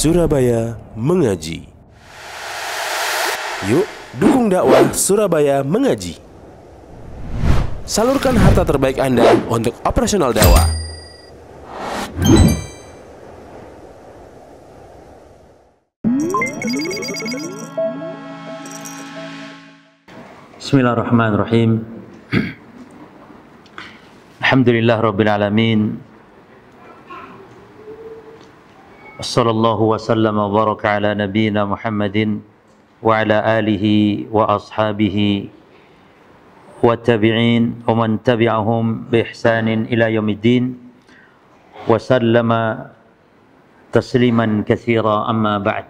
Surabaya Mengaji. Yuk, dukung dakwah Surabaya Mengaji. Salurkan harta terbaik Anda untuk operasional dakwah. Bismillahirrahmanirrahim. Alhamdulillah Rabbil Alamin. Wassallallahu wasallam wa baraka ala nabiyyina Muhammadin wa ala alihi wa ashabihi wa tabi'in wa man tabi'ahum bi ihsanin ila yaumiddin wa sallama tasliman katsira, amma ba'd.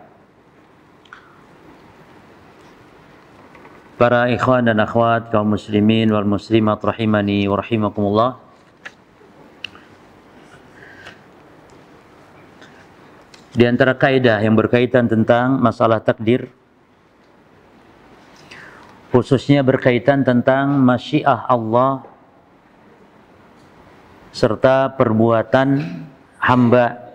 Para ikhwan dan akhwat kaum muslimin wal muslimat rahimani wa rahimakumullah. Di antara kaidah yang berkaitan tentang masalah takdir, khususnya berkaitan tentang masyiah Allah serta perbuatan hamba.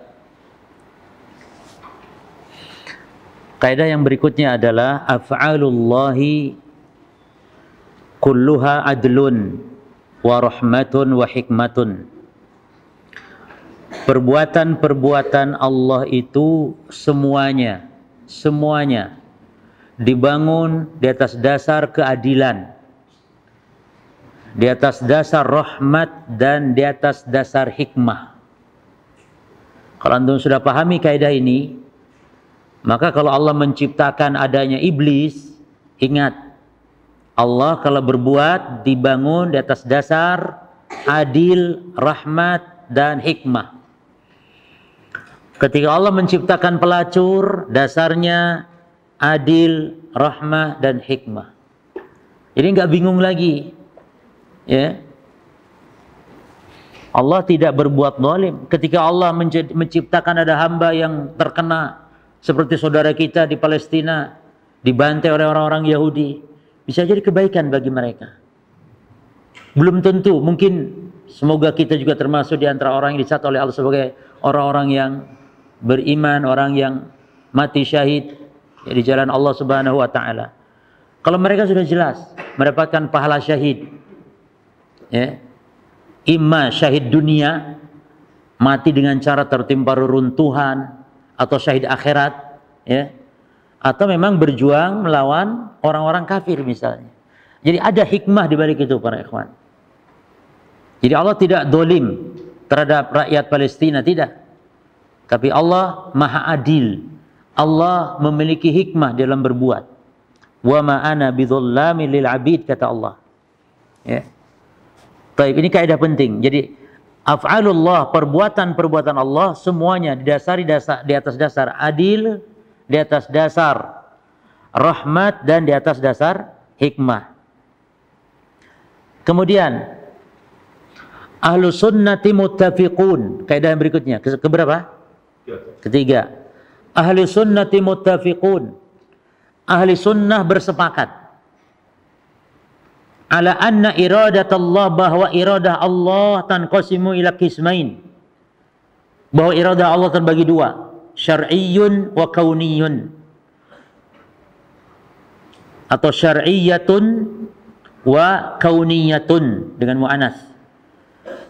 Kaidah yang berikutnya adalah af'alullahi kulluha adlun wa rahmatun wa hikmatun. Perbuatan-perbuatan Allah itu semuanya dibangun di atas dasar keadilan, di atas dasar rahmat, dan di atas dasar hikmah. Kalau antum sudah pahami kaidah ini, maka kalau Allah menciptakan adanya iblis, ingat, Allah kalau berbuat dibangun di atas dasar adil, rahmat, dan hikmah. Ketika Allah menciptakan pelacur, dasarnya adil, rahmah, dan hikmah. Jadi nggak bingung lagi, ya. Allah tidak berbuat zalim. Ketika Allah menciptakan ada hamba yang terkena, seperti saudara kita di Palestina dibantai oleh orang-orang Yahudi, bisa jadi kebaikan bagi mereka. Belum tentu, mungkin semoga kita juga termasuk di antara orang yang dicatat oleh Allah sebagai orang-orang yang beriman, orang yang mati syahid di jalan Allah Subhanahu wa taala. Kalau mereka sudah jelas mendapatkan pahala syahid, ya, imma syahid dunia, mati dengan cara tertimpa reruntuhan, atau syahid akhirat, ya, atau memang berjuang melawan orang-orang kafir misalnya. Jadi ada hikmah di balik itu para ikhwan. Jadi Allah tidak dolim terhadap rakyat Palestina, tidak. Tapi Allah maha adil. Allah memiliki hikmah dalam berbuat. Wa ma ana bidzallamin lil abid, kata Allah. Ya. Baik, ini kaidah penting. Jadi af'alullah, perbuatan-perbuatan Allah semuanya didasari di atas dasar adil, di atas dasar rahmat, dan di atas dasar hikmah. Kemudian ahlu sunnati muttafiqun, kaidah yang berikutnya, keberapa? Ketiga. Ahli sunnati muttafiqun, ahli sunnah bersepakat ala anna iradat Allah, bahwa iradah Allah tanqasimu ila qismain, bahwa iradah Allah terbagi dua, syar'iyyun wa kauniyun, atau syar'iyyatun wa kauniyatun dengan mu'anas.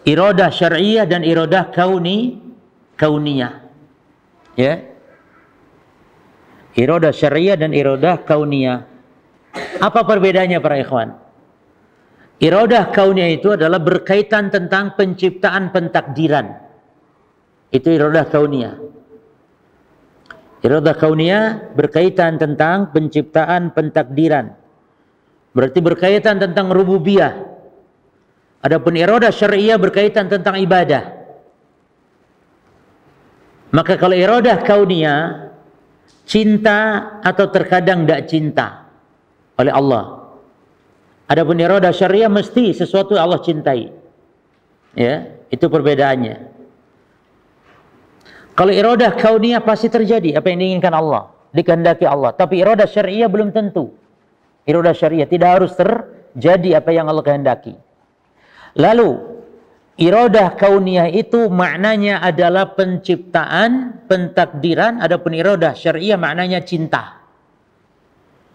Iradah syar'iyyah dan iradah kauniyah. Ya. Iradah syar'iyyah dan iradah kauniyah. Apa perbedaannya para ikhwan? Iradah kauniyah itu adalah berkaitan tentang penciptaan pentakdiran. Itu iradah kauniyah. Iradah kauniyah berkaitan tentang penciptaan pentakdiran. Berarti berkaitan tentang rububiyah. Adapun iradah syar'iyyah berkaitan tentang ibadah. Maka kalau iradah kauniyah, cinta atau terkadang tidak cinta oleh Allah. Adapun iradah syariah mesti sesuatu yang Allah cintai. Ya, itu perbedaannya. Kalau iradah kauniyah pasti terjadi apa yang diinginkan Allah, dikehendaki Allah. Tapi iradah syariah belum tentu. Iradah syariah tidak harus terjadi apa yang Allah kehendaki. Lalu Iradah kauniyah itu maknanya adalah penciptaan, pentakdiran, adapun iradah syariah maknanya cinta.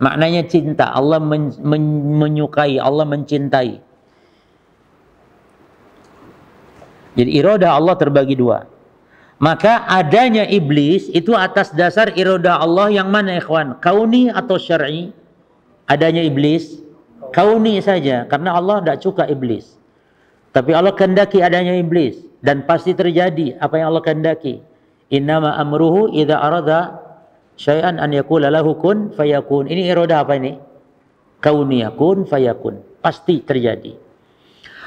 Maknanya cinta, Allah menyukai, Allah mencintai. Jadi iradah Allah terbagi dua. Maka adanya iblis itu atas dasar iradah Allah yang mana ikhwan? Kauni atau syar'i? Adanya iblis kauni saja, karena Allah tidak suka iblis. Tapi Allah kehendaki adanya iblis, dan pasti terjadi apa yang Allah kehendaki. Innama amruhu idza arada syai'an an yaqula lahu kun fayakun. Ini iradah apa ini? Kauniyah, kun fayakun. Pasti terjadi.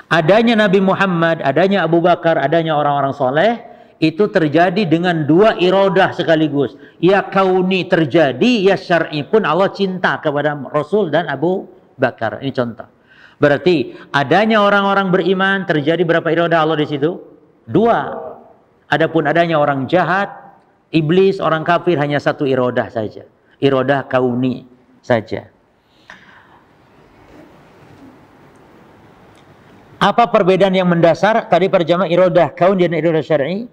Adanya Nabi Muhammad, adanya Abu Bakar, adanya orang-orang soleh, itu terjadi dengan dua iradah sekaligus. Ya kauni terjadi, ya syar'i pun Allah cinta kepada Rasul dan Abu Bakar. Ini contoh. Berarti adanya orang-orang beriman terjadi berapa iradah Allah di situ? Dua. Adapun adanya orang jahat, iblis, orang kafir hanya satu iradah saja. Iradah kauni saja. Apa perbedaan yang mendasar? Tadi para jamaah iradah kauni dan iradah syar'i.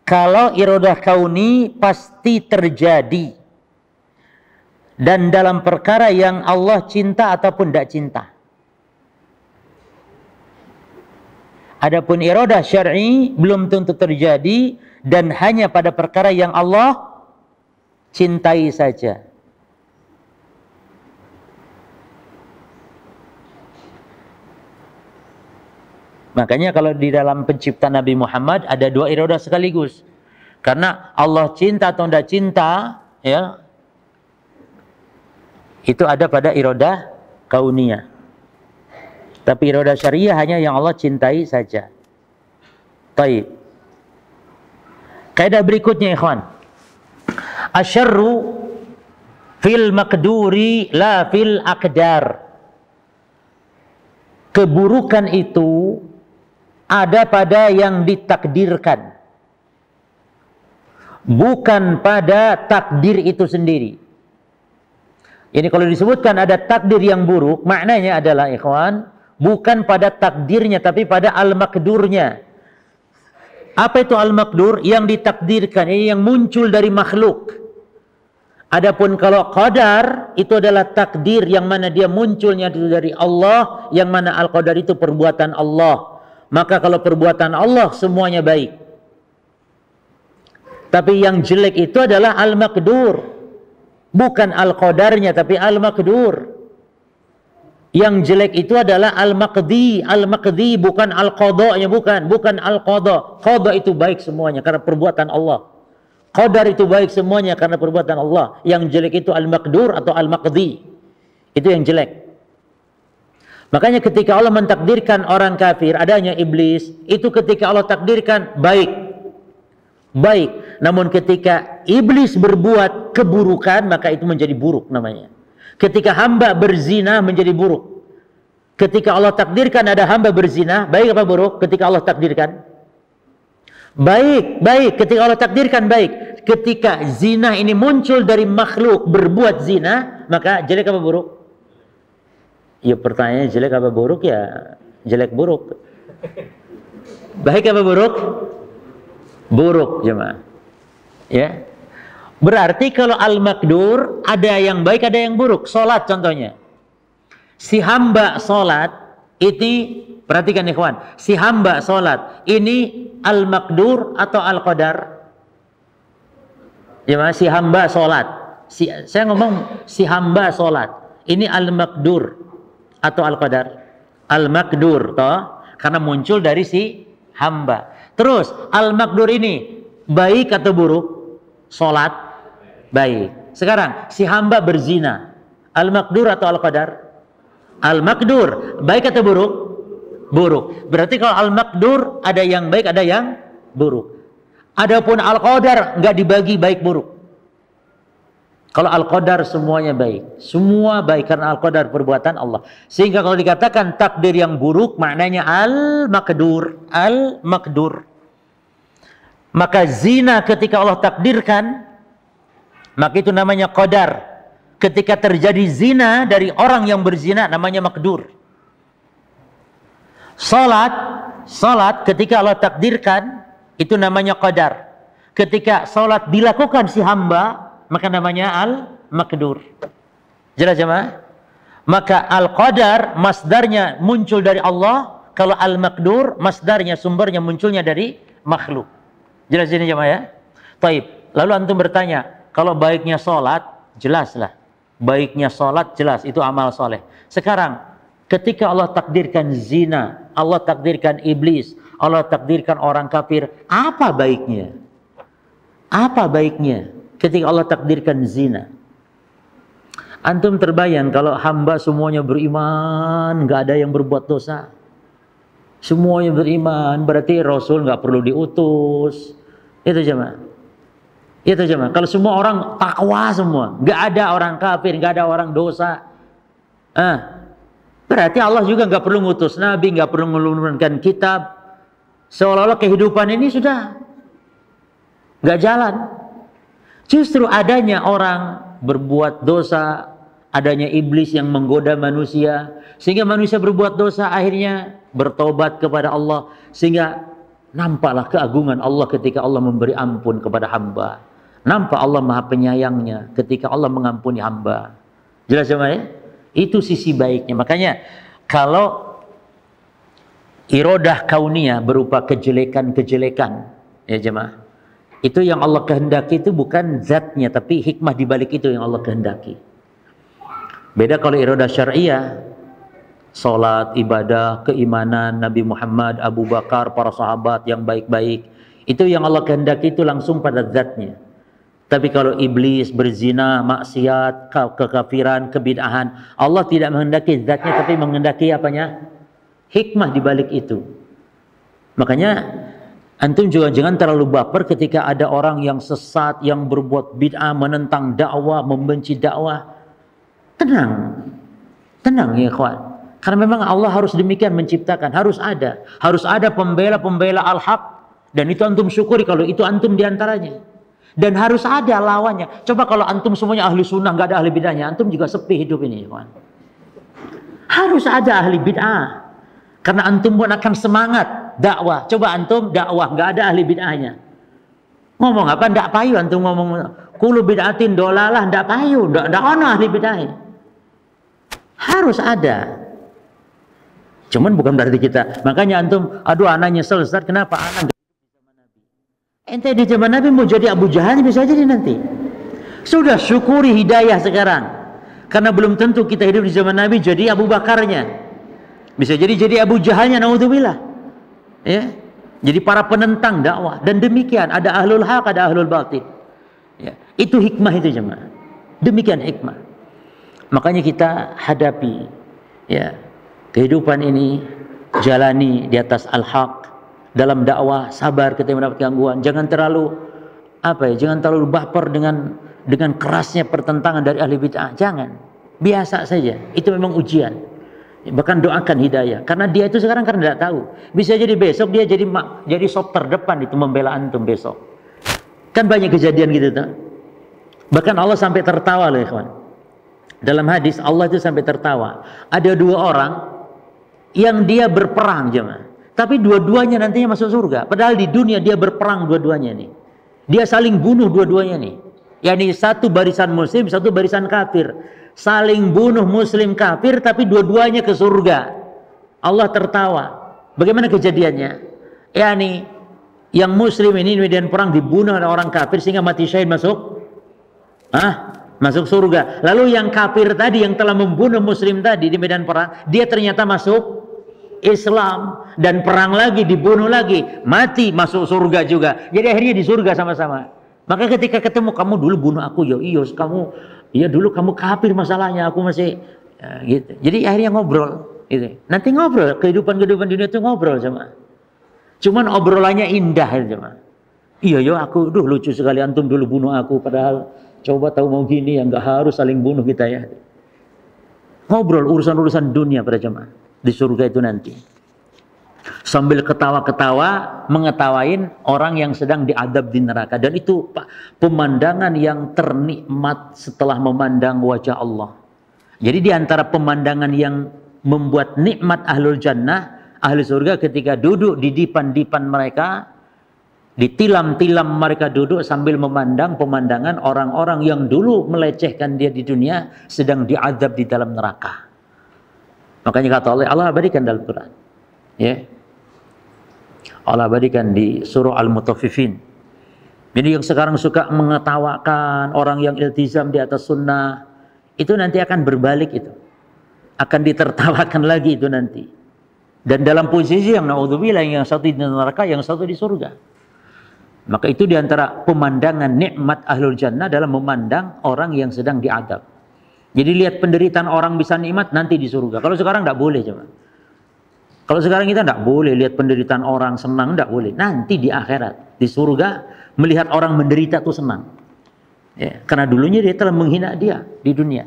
Kalau iradah kauni pasti terjadi. Dan dalam perkara yang Allah cinta ataupun tidak cinta. Adapun iradah syar'i belum tentu terjadi dan hanya pada perkara yang Allah cintai saja. Makanya kalau di dalam pencipta Nabi Muhammad ada dua iradah sekaligus. Karena Allah cinta atau tidak cinta, ya, itu ada pada iradah kauniyah. Tapi iradah syariah hanya yang Allah cintai saja. Baik. Kaidah berikutnya ikhwan. Asyarru fil maqduri la fil aqdar. Keburukan itu ada pada yang ditakdirkan. Bukan pada takdir itu sendiri. Ini kalau disebutkan ada takdir yang buruk, maknanya adalah ikhwan, bukan pada takdirnya, tapi pada al-maqdurnya. Apa itu al-maqdur? Yang ditakdirkan, ini yang muncul dari makhluk. Adapun kalau qadar, itu adalah takdir yang mana dia munculnya itu dari Allah, yang mana al-qadar itu perbuatan Allah. Maka kalau perbuatan Allah semuanya baik. Tapi yang jelek itu adalah al-maqdur. Bukan al-qadarnya, tapi al-maqdur. Yang jelek itu adalah al-maqdi. Al-maqdi bukan al-qadha-nya, bukan al-qadha. Qadha itu baik semuanya karena perbuatan Allah. Qadar itu baik semuanya karena perbuatan Allah. Yang jelek itu al-maqdur atau al-maqdi. Itu yang jelek. Makanya ketika Allah mentakdirkan orang kafir, adanya iblis, itu ketika Allah takdirkan baik. Baik. Namun ketika iblis berbuat keburukan, maka itu menjadi buruk namanya. Ketika hamba berzina menjadi buruk. Ketika Allah takdirkan ada hamba berzina, baik apa buruk? Ketika Allah takdirkan baik, baik. Ketika Allah takdirkan baik. Ketika zina ini muncul dari makhluk berbuat zina, maka jelek apa buruk? Ya pertanyaannya jelek apa buruk? Ya jelek buruk. Baik apa buruk? Buruk jemaah. Ya. Berarti kalau al-maqdur ada yang baik, ada yang buruk. Salat contohnya. Si hamba salat ini, perhatikan ikhwan, si hamba salat ini al-maqdur atau al-qadar? Ya, si hamba salat. Saya ngomong si hamba salat. Ini al-maqdur atau al-qadar? Al-maqdur toh, karena muncul dari si hamba. Terus al-maqdur ini baik atau buruk? Salat baik. Sekarang si hamba berzina, al-maqdur atau al-qadar? Al-maqdur. Baik atau buruk? Buruk. Berarti kalau al-maqdur ada yang baik, ada yang buruk. Adapun al-qadar enggak dibagi baik buruk. Kalau al-qadar semuanya baik. Semua baik karena al-qadar perbuatan Allah. Sehingga kalau dikatakan takdir yang buruk maknanya al-maqdur. Al-maqdur. Maka zina ketika Allah takdirkan, maka itu namanya qadar. Ketika terjadi zina dari orang yang berzina, namanya makdur. Salat ketika Allah takdirkan itu namanya qadar. Ketika salat dilakukan si hamba maka namanya al-maqdur. Jelas jemaah? Maka al-qadar masdarnya muncul dari Allah, kalau al-maqdur masdarnya sumbernya munculnya dari makhluk. Jelas ini jemaah ya? Taib. Lalu antum bertanya, kalau baiknya salat, jelaslah. Baiknya salat jelas itu amal soleh. Sekarang ketika Allah takdirkan zina, Allah takdirkan iblis, Allah takdirkan orang kafir, apa baiknya? Apa baiknya ketika Allah takdirkan zina? Antum terbayang kalau hamba semuanya beriman, nggak ada yang berbuat dosa. Semuanya beriman, berarti Rasul nggak perlu diutus. Itu jemaah. Itu jemaah. Kalau semua orang takwa semua, nggak ada orang kafir, nggak ada orang dosa. Berarti Allah juga nggak perlu ngutus nabi, nggak perlu menurunkan kitab. Seolah-olah kehidupan ini sudah nggak jalan. Justru adanya orang berbuat dosa, adanya iblis yang menggoda manusia, sehingga manusia berbuat dosa, akhirnya bertobat kepada Allah, sehingga nampaklah keagungan Allah ketika Allah memberi ampun kepada hamba. Nampak Allah maha penyayangnya ketika Allah mengampuni hamba. Jelas ya? Itu sisi baiknya. Makanya kalau irodah kauniyah berupa kejelekan-kejelekan, ya jemaah, itu yang Allah kehendaki itu bukan zatnya, tapi hikmah dibalik itu yang Allah kehendaki. Beda kalau irodah syariah, salat, ibadah, keimanan Nabi Muhammad, Abu Bakar, para sahabat yang baik-baik, itu yang Allah kehendaki itu langsung pada zatnya. Tapi kalau iblis, berzina, maksiat, kekafiran, kebid'ahan, Allah tidak menghendaki zatnya, tapi menghendaki apanya? Hikmah dibalik itu. Makanya antum juga jangan terlalu baper ketika ada orang yang sesat, yang berbuat bid'ah, menentang dakwah, membenci dakwah. Tenang, tenang ya ikhwan. Karena memang Allah harus demikian menciptakan, harus ada pembela-pembela al-haq, dan itu antum syukuri kalau itu antum diantaranya. Dan harus ada lawannya. Coba kalau antum semuanya ahli sunnah, nggak ada ahli bid'ahnya, antum juga sepi hidup ini ikhwan. Harus ada ahli bid'ah. Karena antum pun akan semangat dakwah. Coba antum dakwah nggak ada ahli bid'ahnya, ngomong apa? Ndak payu antum ngomong kulu bid'atin dolalah, ndak payu, ndak ono ahli bid'ahnya. Harus ada. Cuman bukan berarti kita. Makanya antum, aduh anak nyesel Ustaz, kenapa anak nggak hidup di zaman Nabi? Ente di zaman Nabi mau jadi Abu Jahal bisa jadi nanti. Sudah syukuri hidayah sekarang. Karena belum tentu kita hidup di zaman Nabi jadi Abu Bakarnya. Bisa jadi Abu Jahalnya, naudzubillah. Ya. Jadi para penentang dakwah, dan demikian ada ahlul haq, ada ahlul batil. Ya. Itu hikmah itu jemaah. Demikian hikmah. Makanya kita hadapi ya kehidupan ini, jalani di atas al-haq, dalam dakwah sabar ketika mendapat gangguan. Jangan terlalu jangan terlalu baper dengan kerasnya pertentangan dari ahli bid'ah. Jangan. Biasa saja. Itu memang ujian. Bahkan doakan hidayah, karena dia itu sekarang kan tidak tahu, bisa jadi besok dia jadi sop terdepan itu membela antum besok. Kan banyak kejadian gitu tuh. Bahkan Allah sampai tertawa loh ikhwan. Dalam hadis Allah itu sampai tertawa. Ada dua orang yang dia berperang jemaah, tapi dua-duanya nantinya masuk surga. Padahal di dunia dia berperang dua-duanya nih. Dia saling bunuh dua-duanya nih. Yani satu barisan muslim, satu barisan kafir. Saling bunuh muslim kafir, tapi dua-duanya ke surga. Allah tertawa. Bagaimana kejadiannya? Yani yang muslim ini di medan perang dibunuh oleh orang kafir sehingga mati syahid masuk masuk surga. Lalu yang kafir tadi yang telah membunuh muslim tadi di medan perang, dia ternyata masuk Islam dan perang lagi, dibunuh lagi, mati masuk surga juga. Jadi akhirnya di surga sama-sama. Maka ketika ketemu, kamu dulu bunuh aku, ya dulu kamu kafir masalahnya, aku masih gitu. Jadi akhirnya ngobrol gitu. Nanti ngobrol, kehidupan dunia itu ngobrol sama. Cuman obrolannya indah sama. Iya aku lucu sekali antum dulu bunuh aku, padahal coba tahu mau gini ya, nggak harus saling bunuh kita ya. Ngobrol urusan-urusan dunia pada jemaah di surga itu nanti. Sambil ketawa-ketawa mengetawain orang yang sedang diadab di neraka, dan itu pemandangan yang ternikmat setelah memandang wajah Allah. Jadi di antara pemandangan yang membuat nikmat ahlul jannah ahli surga ketika duduk di dipan-dipan mereka, di tilam-tilam mereka duduk sambil memandang pemandangan orang-orang yang dulu melecehkan dia di dunia sedang diazab di dalam neraka. Makanya kata Allah abadikan dalam Quran. Ya. Allah abadikan di surah Al-Mutaffifin. Jadi yang sekarang suka mengetawakan orang yang iltizam di atas sunnah, itu nanti akan berbalik itu. Akan ditertawakan lagi itu nanti. Dan dalam posisi yang naudzubillah, yang satu di neraka, yang satu di surga. Maka itu diantara pemandangan nikmat ahlul jannah dalam memandang orang yang sedang diadab. Jadi lihat penderitaan orang bisa nikmat nanti di surga. Kalau sekarang tidak boleh coba. Kalau sekarang kita tidak boleh lihat penderitaan orang senang, tidak boleh. Nanti di akhirat, di surga, melihat orang menderita itu senang. Ya, karena dulunya dia telah menghina dia di dunia.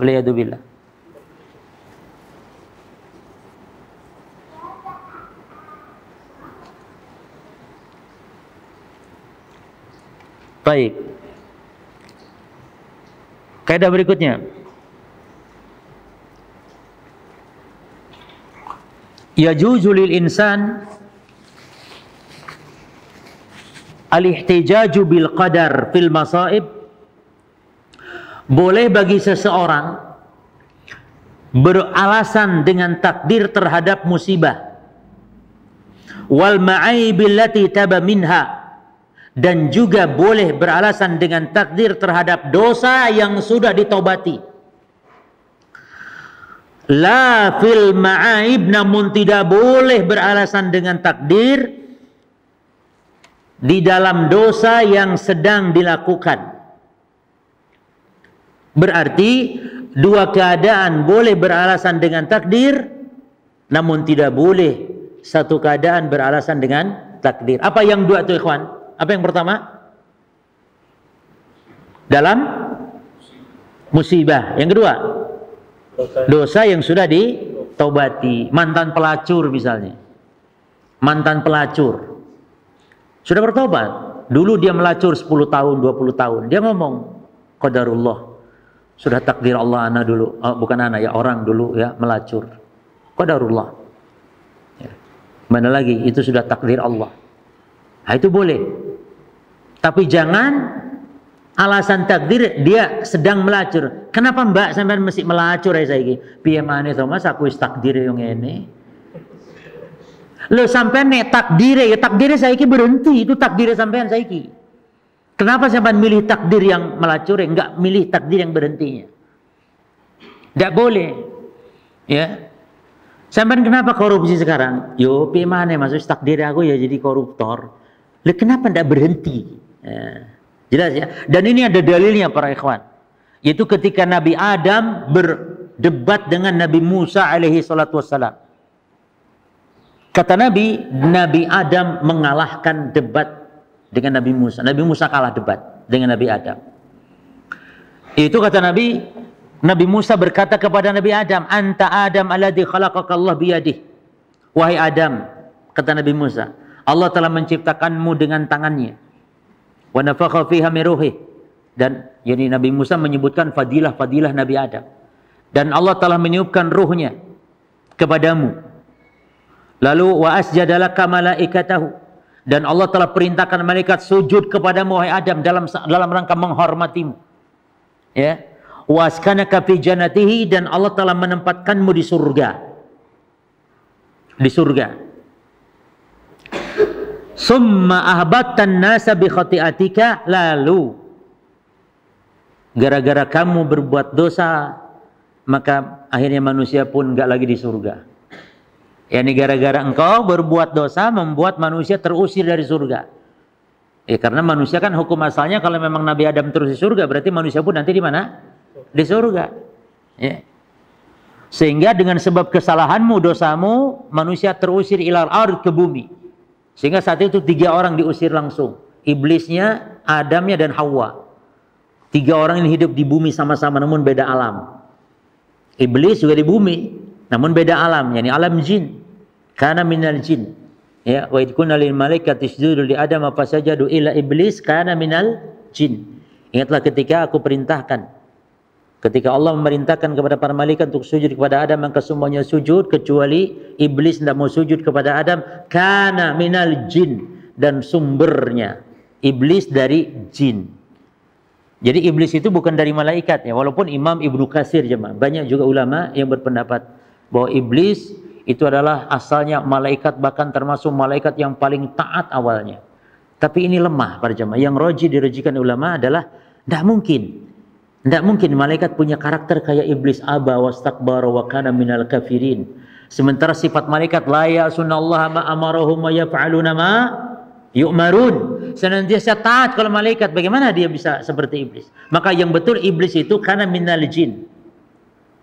Waliyadzubillah. Baik. Kaidah berikutnya. Yajuzu lil insan al-ihtijaju bil qadar fil masaib. Boleh bagi seseorang beralasan dengan takdir terhadap musibah. Wal ma'aibil lati taba minha. Dan juga boleh beralasan dengan takdir terhadap dosa yang sudah ditobati. La fil ma'aib, namun tidak boleh beralasan dengan takdir di dalam dosa yang sedang dilakukan. Berarti dua keadaan, boleh beralasan dengan takdir, namun tidak boleh satu keadaan beralasan dengan takdir. Apa yang dua itu ikhwan? Apa yang pertama? Dalam musibah. Yang kedua, dosa yang sudah ditobati. Mantan pelacur misalnya. Mantan pelacur sudah bertobat. Dulu dia melacur 10 tahun, 20 tahun. Dia ngomong, qadarullah. Sudah takdir Allah, anak dulu. Oh, bukan anak ya, orang dulu ya melacur. Qadarullah. Ya. Mana lagi? Itu sudah takdir Allah. Nah, itu boleh. Tapi jangan alasan takdir dia sedang melacur. Kenapa mbak sampai mesti melacur ya saiki? Piye maneh to Mas, aku wis takdir yang ngene. Lho sampean nek takdir ya takdir saiki berhenti, itu takdir sampean saiki. Kenapa sampean milih takdir yang melacur, enggak milih takdir yang berhentinya? Enggak boleh. Ya. Sampean kenapa korupsi sekarang? Yo piye maneh Mas, wis takdir aku ya jadi koruptor. Lah kenapa enggak berhenti? Ya, jelas ya. Dan ini ada dalilnya para ikhwan. Yaitu ketika Nabi Adam berdebat dengan Nabi Musa alaihi salatu wassalam. Kata Nabi Adam mengalahkan debat dengan Nabi Musa. Nabi Musa kalah debat dengan Nabi Adam. Itu kata Nabi Musa berkata kepada Nabi Adam, "Anta Adam alladzi khalaqaka Allah biyadihi." Wahai Adam, kata Nabi Musa, Allah telah menciptakanmu dengan tangannya. Wa nafakha fiha min ruhi. Dan yani Nabi Musa menyebutkan fadilah-fadilah Nabi Adam. Dan Allah telah meniupkan ruhnya kepadamu. Lalu wa asjadalaka malaikatahu. Dan Allah telah perintahkan malaikat sujud kepadamu wahai Adam dalam rangka menghormatimu. Ya. Wa askanaka fi jannatihi, dan Allah telah menempatkanmu di surga. Di surga. Summa ahbattan nasa bi khati'atika, lalu gara-gara kamu berbuat dosa maka akhirnya manusia pun enggak lagi di surga. Yani gara-gara engkau berbuat dosa membuat manusia terusir dari surga. Karena manusia kan hukum asalnya kalau memang Nabi Adam terus di surga, berarti manusia pun nanti di mana? Di surga. Ya. Sehingga dengan sebab kesalahanmu, dosamu, manusia terusir ilal ard, ke bumi. Sehingga saat itu 3 orang diusir langsung. Iblisnya, Adamnya, dan Hawa. 3 orang ini hidup di bumi sama-sama namun beda alam. Iblis juga di bumi namun beda alam, yakni alam jin. Kana minal jin. Ya, wa id kunna lil malaikati isjudu li Adam fasajadu illa iblis kana minal jin. Ingatlah ketika aku perintahkan Ketika Allah memerintahkan kepada para malaikat untuk sujud kepada Adam, maka semuanya sujud kecuali iblis tidak mau sujud kepada Adam. Kana minal jin, dan sumbernya iblis dari jin. Jadi iblis itu bukan dari malaikat ya, walaupun Imam Ibnu Katsir jemaah, banyak juga ulama yang berpendapat bahwa iblis itu adalah asalnya malaikat, bahkan termasuk malaikat yang paling taat awalnya. Tapi ini lemah para jemaah. Yang roji dirojikan ulama adalah tidak mungkin. Tidak mungkin malaikat punya karakter kayak iblis, aba wastakbara wa kana minal kafirin. Sementara sifat malaikat la ya'sunallaha ma amarahum wa yaf'aluna ma yu'marun. Senantiasa taat kalau malaikat, bagaimana dia bisa seperti iblis? Maka yang betul iblis itu karena minal jin.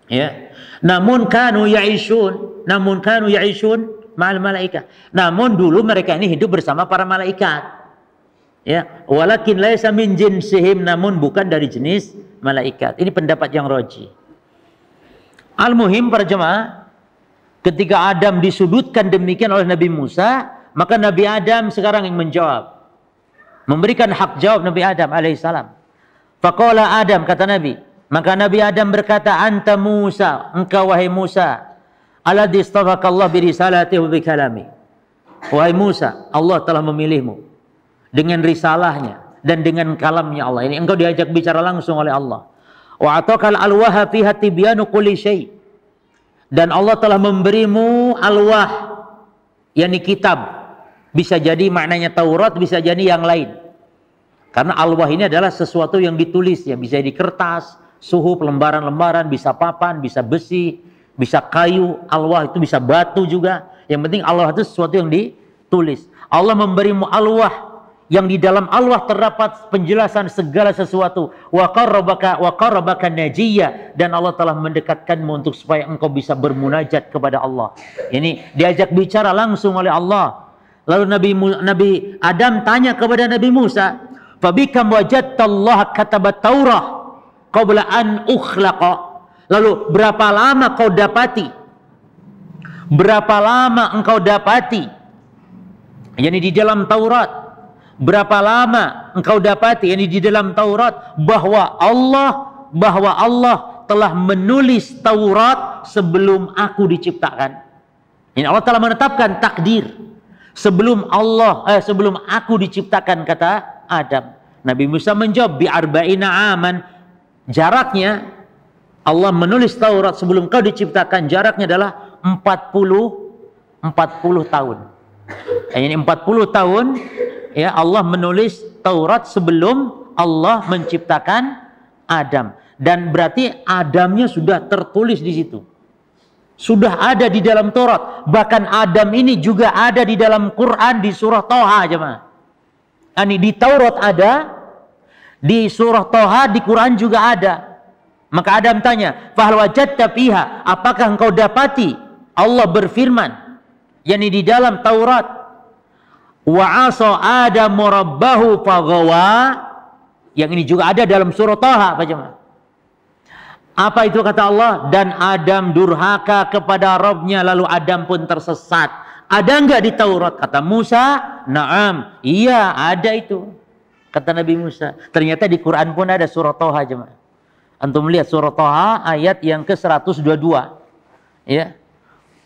Ya. Namun kanu ya'ishun ma'al malaikat. Namun dulu mereka ini hidup bersama para malaikat. Ya, walakin laisa min jinsihim, namun bukan dari jenis malaikat. Ini pendapat yang roji. Al-muhim para jemaah, ketika Adam disudutkan demikian oleh Nabi Musa, maka Nabi Adam sekarang yang menjawab, memberikan hak jawab Nabi Adam alaihissalam. Faqala Adam, kata Nabi, maka Nabi Adam berkata, anta Musa, engkau wahai Musa, alladzi istafaka Allah bi risalatihi wa bi kalami. Wahai Musa, Allah telah memilihmu dengan risalahnya dan dengan kalamnya Allah. Ini engkau diajak bicara langsung oleh Allah. Wa ataqal alwaha fiha tibyanu kulli syai. Dan Allah telah memberimu alwah, yakni kitab. Bisa jadi maknanya Taurat, bisa jadi yang lain. Karena alwah ini adalah sesuatu yang ditulis ya, bisa di kertas, suhuf, lembaran-lembaran, bisa papan, bisa besi, bisa kayu. Alwah itu bisa batu juga. Yang penting alwah itu sesuatu yang ditulis. Allah memberimu alwah, yang di dalam alwah terdapat penjelasan segala sesuatu. Wa qarrabaka najiyya, dan Allah telah mendekatkanmu untuk supaya engkau bisa bermunajat kepada Allah. Ini diajak bicara langsung oleh Allah. Lalu Nabi Adam tanya kepada Nabi Musa, "Fabikam wajadtallaha katabat Taurah qabla an ukhlaqa?" Lalu berapa lama kau dapati? Berapa lama engkau dapati? Yani di dalam Taurat. Berapa lama engkau dapati, ini di dalam Taurat, bahwa Allah telah menulis Taurat sebelum aku diciptakan. Ini Allah telah menetapkan takdir sebelum aku diciptakan, kata Adam. Nabi Musa menjawab, bi arba'ina aman. Jaraknya Allah menulis Taurat sebelum kau diciptakan, jaraknya adalah 40 tahun. Ini 40 tahun. Ya, Allah menulis Taurat sebelum Allah menciptakan Adam. Dan berarti Adamnya sudah tertulis di situ. Sudah ada di dalam Taurat. Bahkan Adam ini juga ada di dalam Quran di surah Thaha, jemaah. Ini di Taurat ada, di surah Thaha, di Quran juga ada. Maka Adam tanya, "Fahal wajadta fiha?" Apakah engkau dapati Allah berfirman, yakni di dalam Taurat, wa asa Adam rabbahu faghawa, yang ini juga ada dalam surah Thaha, Pak Jemaah. Apa itu kata Allah? Dan Adam durhaka kepada Rabbnya, lalu Adam pun tersesat. Ada enggak di Taurat? Kata Musa, na'am, iya ada itu, kata Nabi Musa. Ternyata di Quran pun ada surah Thaha, Jemaah. Antum lihat surah Thaha ayat yang ke-122, ya.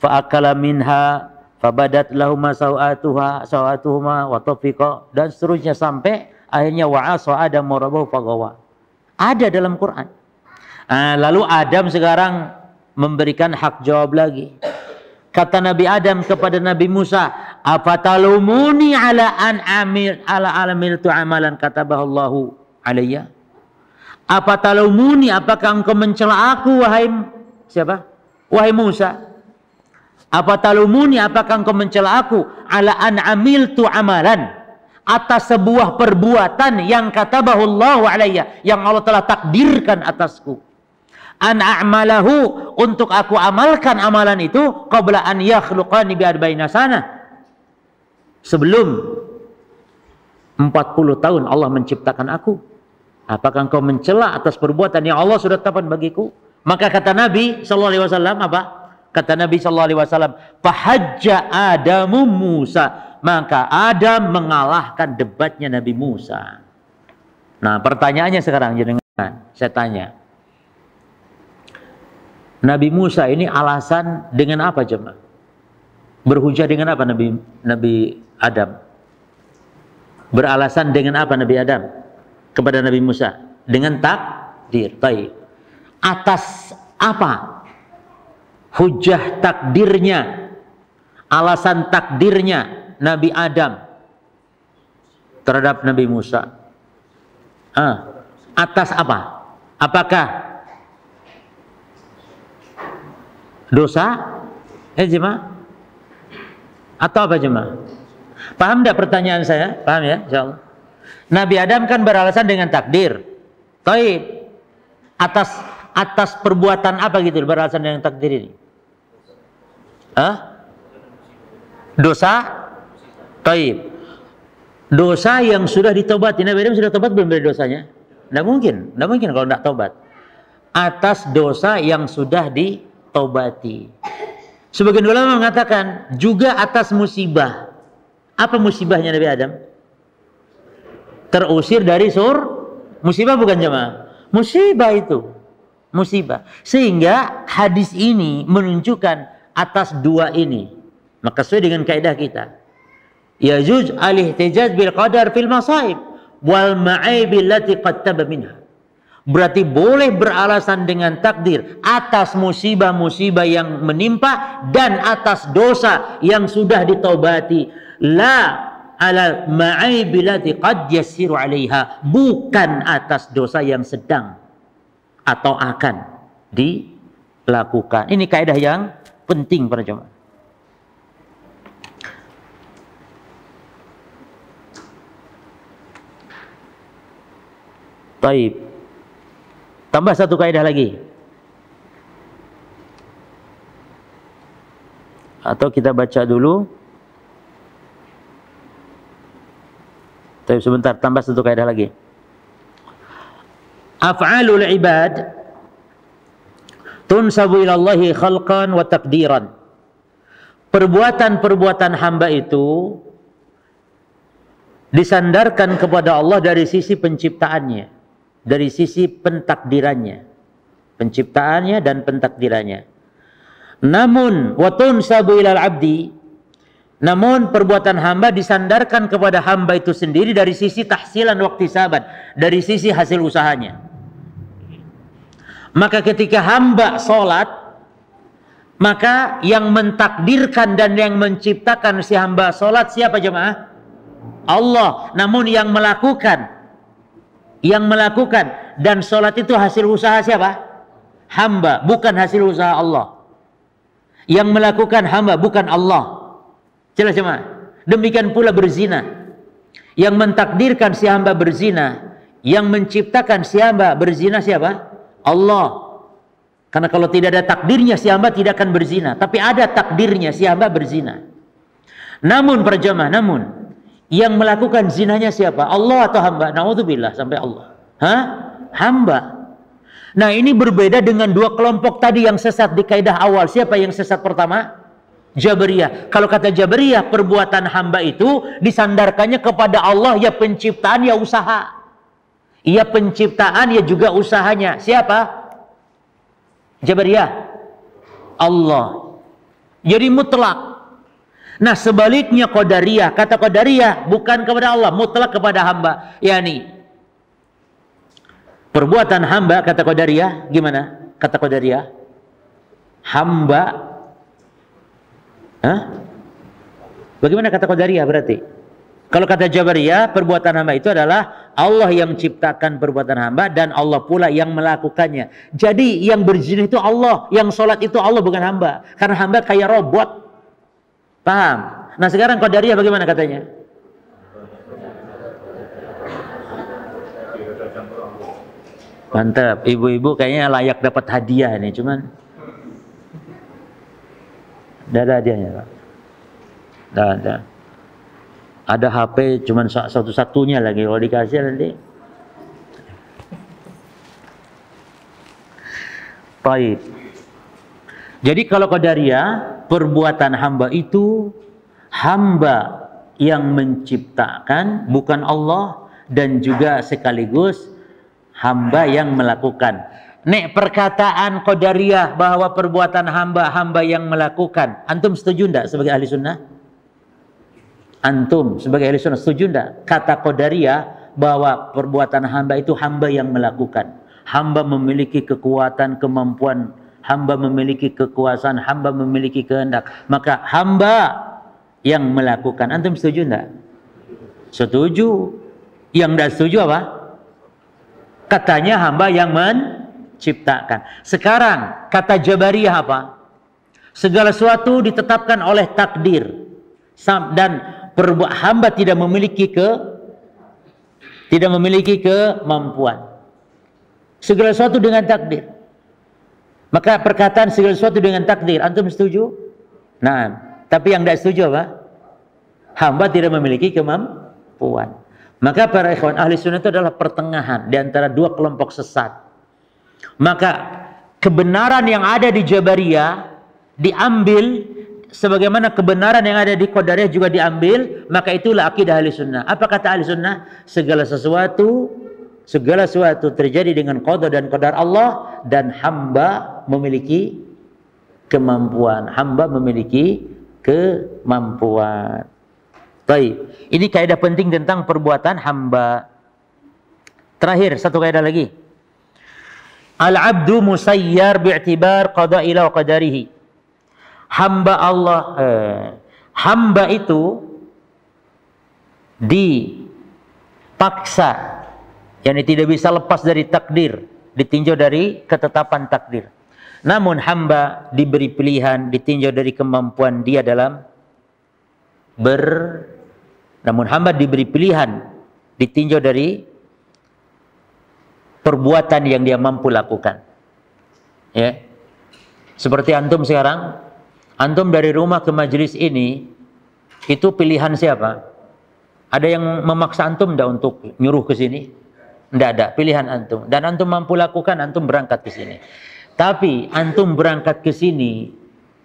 Fa'akala minha fabadat lahuma sawatuhuma wa tafiqa, dan seterusnya sampai akhirnya wa'asa Adam rabbahu faghawa. Ada dalam Quran. Lalu Adam sekarang memberikan hak jawab lagi. Kata Nabi Adam kepada Nabi Musa, afatalumuni ala amiltu amalan katabahallahu alayya. Afatalumuni, apakah engkau mencela aku wahai siapa? Wahai Musa. Afatalumuni, apakah engkau mencela aku ala an amiltu amalan, atas sebuah perbuatan yang katabahullahu alayya, yang Allah telah takdirkan atasku. An a'malahu, untuk aku amalkan amalan itu, qabla an yakhluqani bi arba'ina sana, sebelum 40 tahun Allah menciptakan aku. Apakah engkau mencela atas perbuatan yang Allah sudah tetapkan bagiku? Maka kata Nabi sallallahu alaihi wasallam apa? Kata Nabi sallallahu alaihi wasallam, "Fahajja Adamu Musa." Maka Adam mengalahkan debatnya Nabi Musa. Nah, pertanyaannya sekarang jenengan, saya tanya. Nabi Musa ini alasan dengan apa jemaah? Berhujah dengan apa Nabi Adam? Beralasan dengan apa Nabi Adam kepada Nabi Musa? Dengan takdir. Baik. Atas apa? Hujah takdirnya, alasan takdirnya Nabi Adam terhadap Nabi Musa. Atas apa? Apakah dosa? Jemaah? Atau apa jemaah? Paham tidak pertanyaan saya? Paham ya? Insyaallah. Nabi Adam kan beralasan dengan takdir. Taib. Atas perbuatan apa gitu beralasan dengan takdir ini? Dosa? Taib. Dosa yang sudah ditobati. Nabi Adam sudah tobat belum dari dosanya? Tidak mungkin kalau tidak tobat. Atas dosa yang sudah ditobati. Sebagian ulama mengatakan juga atas musibah. Apa musibahnya Nabi Adam? Terusir dari musibah bukan jemaah? Musibah itu. Musibah. Sehingga hadis ini menunjukkan atas dua ini. Maka sesuai dengan kaidah kita. Yajuz al-ihtijaj bil qadar fil masaib wal ma'aib allati qad taba minha. Berarti boleh beralasan dengan takdir atas musibah-musibah yang menimpa dan atas dosa yang sudah ditobati. La ala ma'aib allati qad yassiru 'alaiha, bukan atas dosa yang sedang atau akan dilakukan. Ini kaidah yang penting para jemaah. Baik. Tambah satu kaidah lagi. Atau kita baca dulu. Tapi sebentar, tambah satu kaidah lagi. Af'alul ibad tunsabu ilallahi khalqan wa taqdiran. Perbuatan-perbuatan hamba itu disandarkan kepada Allah dari sisi penciptaannya, dari sisi pentakdirannya, penciptaannya dan pentakdirannya. Namun watun sabu ilal abdi, namun perbuatan hamba disandarkan kepada hamba itu sendiri dari sisi tahsilan waktu sahabat, dari sisi hasil usahanya. Maka ketika hamba sholat, maka yang mentakdirkan dan yang menciptakan si hamba sholat siapa jemaah? Allah. Namun yang melakukan dan sholat itu hasil usaha siapa? Hamba, bukan hasil usaha Allah. Yang melakukan hamba, bukan Allah. Jelas jemaah? Demikian pula berzina. Yang mentakdirkan si hamba berzina, yang menciptakan si hamba berzina siapa? Allah. Karena kalau tidak ada takdirnya si hamba tidak akan berzina, tapi ada takdirnya si hamba berzina. Namun para jemaah, yang melakukan zinanya siapa? Allah atau hamba? Naudzubillah, sampai Allah. Hamba. Nah, ini berbeda dengan dua kelompok tadi yang sesat di kaidah awal. Siapa yang sesat pertama? Jabariyah. Kalau kata Jabariyah, perbuatan hamba itu disandarkannya kepada Allah, ya penciptaan ya usaha. Ya penciptaan ya juga usahanya. Siapa? Jabariyah. Allah. Jadi mutlak. Nah, sebaliknya Qadariyah, kata Qadariyah bukan kepada Allah, mutlak kepada hamba. Yani perbuatan hamba, kata Qadariyah, gimana? Kata Qadariyah, hamba. Bagaimana kata Qadariyah berarti? Kalau kata Jabariyah, perbuatan hamba itu adalah Allah yang menciptakan perbuatan hamba dan Allah pula yang melakukannya. Jadi yang berzina itu Allah, yang sholat itu Allah, bukan hamba. Karena hamba kayak robot. Paham? Nah, sekarang Qadariyah bagaimana katanya? Mantap, ibu-ibu kayaknya layak dapat hadiah nih, cuman tidak ada hadiahnya, Pak. Tidak ada. Ada HP cuman satu-satunya lagi, kalau dikasih nanti. Baik. Jadi kalau Qadariyah, perbuatan hamba itu hamba yang menciptakan, bukan Allah, dan juga sekaligus hamba yang melakukan. nek perkataan Qadariyah bahwa perbuatan hamba yang melakukan, antum setuju enggak sebagai ahli sunnah? Antum sebagai ahli sunnah setuju enggak kata Qadariyah bahwa perbuatan hamba itu hamba yang melakukan? Hamba memiliki kekuatan, kemampuan, hamba memiliki kekuasaan, hamba memiliki kehendak, maka hamba yang melakukan. Antum setuju enggak? Setuju. Yang enggak setuju apa? Katanya hamba yang menciptakan. Sekarang kata Jabariyah apa? Segala sesuatu ditetapkan oleh takdir dan hamba tidak memiliki kemampuan. Segala sesuatu dengan takdir. Maka perkataan segala sesuatu dengan takdir, antum setuju? Nah, tapi yang tidak setuju apa? Hamba tidak memiliki kemampuan. Maka para ikhwan ahli sunnah itu adalah pertengahan di antara dua kelompok sesat. Maka kebenaran yang ada di Jabariyah diambil, sebagaimana kebenaran yang ada di Qadariyah juga diambil, maka itulah akidah ahli sunnah. Apa kata ahli sunnah? Segala sesuatu terjadi dengan qada dan qadar Allah, dan hamba memiliki kemampuan. Hamba memiliki kemampuan. Baik, ini kaidah penting tentang perbuatan hamba. Terakhir, satu kaidah lagi. Al-abdu musayyar bi'tibar qada'ihi wa qadarihi. Hamba Allah, hamba itu dipaksa, yakni tidak bisa lepas dari takdir, ditinjau dari ketetapan takdir. Namun hamba diberi pilihan, ditinjau dari kemampuan dia dalam namun hamba diberi pilihan, ditinjau dari perbuatan yang dia mampu lakukan. Ya. Seperti antum sekarang, antum dari rumah ke majelis ini, itu pilihan siapa? Ada yang memaksa antum enggak untuk nyuruh ke sini? Enggak ada, pilihan antum. Dan antum mampu lakukan, antum berangkat ke sini. Tapi antum berangkat ke sini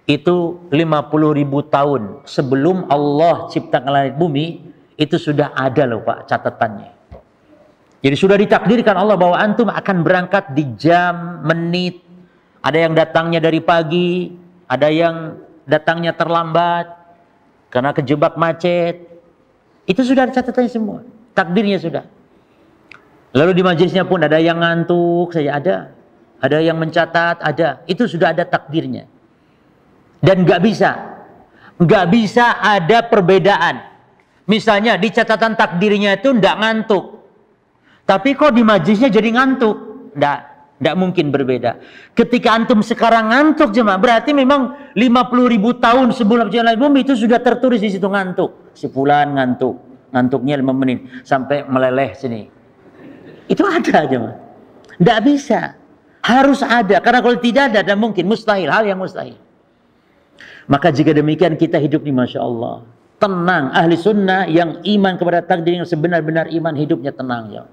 itu 50.000 tahun sebelum Allah ciptakan langit bumi, itu sudah ada loh Pak catatannya. Jadi sudah ditakdirkan Allah bahwa antum akan berangkat di jam, menit. Ada yang datangnya dari pagi, ada yang datangnya terlambat karena kejebak macet. Itu sudah ada catatannya semua, takdirnya sudah. Lalu di majelisnya pun ada yang ngantuk saja, ada yang mencatat, ada. Itu sudah ada takdirnya. Dan nggak bisa ada perbedaan. Misalnya di catatan takdirnya itu nggak ngantuk, tapi kok di majelisnya jadi ngantuk? Nggak mungkin berbeda. Ketika antum sekarang ngantuk jemaah, berarti memang 50.000 tahun sebelum jalan bumi itu sudah tertulis di situ ngantuk. Si fulan ngantuk, ngantuknya 5 menit sampai meleleh sini. Itu ada jemaah. Nggak bisa, harus ada. Karena kalau tidak ada, dan mungkin mustahil, hal yang mustahil. Maka jika demikian kita hidup di Masya Allah tenang. Ahli sunnah yang iman kepada takdir, yang sebenar-benar iman, hidupnya tenang ya.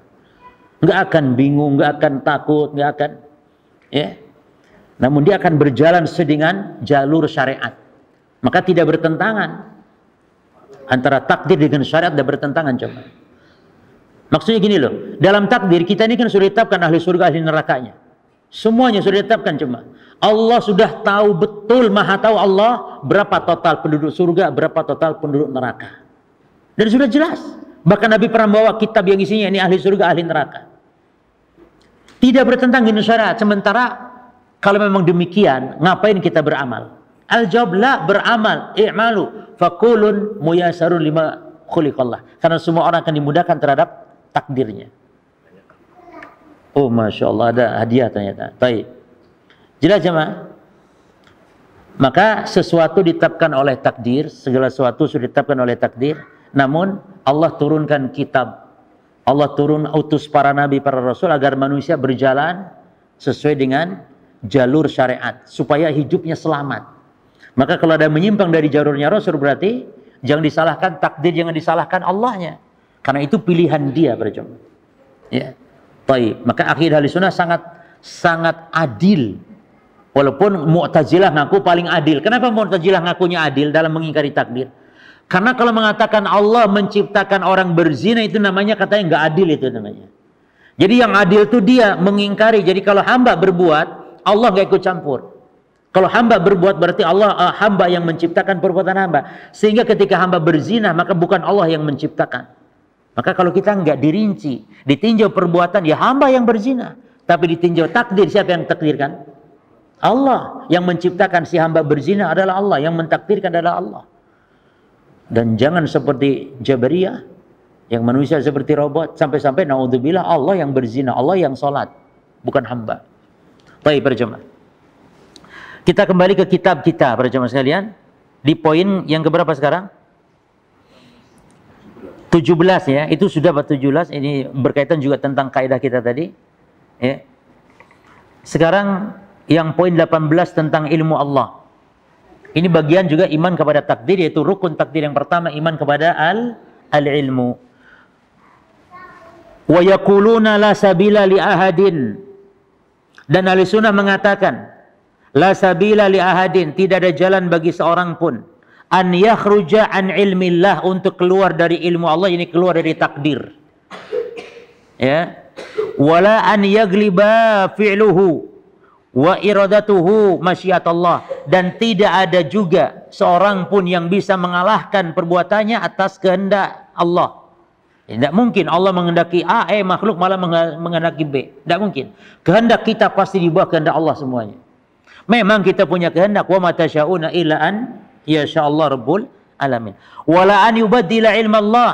Nggak akan bingung, nggak akan takut, nggak akan ya. Namun dia akan berjalan sesuai dengan jalur syariat. Maka tidak bertentangan antara takdir dengan syariat, tidak bertentangan coba. Maksudnya gini loh, dalam takdir kita ini kan sudah ditetapkan ahli surga, ahli nerakanya. Semuanya sudah ditetapkan cuma. Allah sudah tahu betul, maha tahu Allah berapa total penduduk surga, berapa total penduduk neraka. Dan sudah jelas. Bahkan Nabi pernah bawa kitab yang isinya ini ahli surga, ahli neraka. Tidak bertentang dengan syariat. Sementara kalau memang demikian, ngapain kita beramal? Al-jawab la, beramal. I'malu fakulun muyasarun lima khuliqallah. Karena semua orang akan dimudahkan terhadap takdirnya. Oh Masya Allah, ada hadiah ternyata. Baik. Jelas jemaah? Maka sesuatu ditetapkan oleh takdir, segala sesuatu sudah ditetapkan oleh takdir. Namun Allah turunkan kitab, Allah utus para nabi, para rasul agar manusia berjalan sesuai dengan jalur syariat supaya hidupnya selamat. Maka kalau ada yang menyimpang dari jalurnya Rasul, berarti jangan disalahkan takdir, jangan disalahkan Allahnya, karena itu pilihan dia berjemaah. Ya, baik. Maka akidah Ahlussunnah sangat adil. Walaupun Mu'tazilah ngaku paling adil. Kenapa Mu'tazilah ngakunya adil dalam mengingkari takdir? Karena kalau mengatakan Allah menciptakan orang berzina, itu namanya katanya nggak adil, itu namanya. Jadi yang adil itu dia mengingkari. Jadi kalau hamba berbuat, Allah nggak ikut campur. Kalau hamba berbuat berarti Allah hamba yang menciptakan perbuatan hamba. Sehingga ketika hamba berzina maka bukan Allah yang menciptakan. Maka kalau kita nggak dirinci, ditinjau perbuatan, ya hamba yang berzina. Tapi ditinjau takdir, siapa yang takdirkan? Allah. Yang menciptakan si hamba berzina adalah Allah. Yang mentakdirkan adalah Allah. Dan jangan seperti Jabariyah, yang manusia seperti robot. Sampai-sampai naudzubillah Allah yang berzina, Allah yang sholat, bukan hamba. Baik, para jemaah. Kita kembali ke kitab kita, para jemaah sekalian. Di poin yang keberapa sekarang? 17 ya, itu sudah 17. Ini berkaitan juga tentang kaidah kita tadi. Ya. Sekarang yang poin 18 tentang ilmu Allah. Ini bagian juga iman kepada takdir, yaitu rukun takdir yang pertama, iman kepada al-ilmu. Wa yaquluna la sabila li ahadin. Dan ahli sunnah mengatakan, la sabila li ahadin, tidak ada jalan bagi seorang pun an yakhruja an ilmillah, untuk keluar dari ilmu Allah, ini keluar dari takdir. Ya. Wala an yagliba fi'luhu wa iradatuhu masyiatullah, dan tidak ada juga seorang pun yang bisa mengalahkan perbuatannya atas kehendak Allah. Tidak mungkin Allah menghendaki A, makhluk malah menghendaki B. Tidak mungkin. Kehendak kita pasti di bawah kehendak Allah semuanya. Memang kita punya kehendak, wa ma tasyauna illa an yasha'allah rabbul alamin. Wala an yubaddila ilma Allah,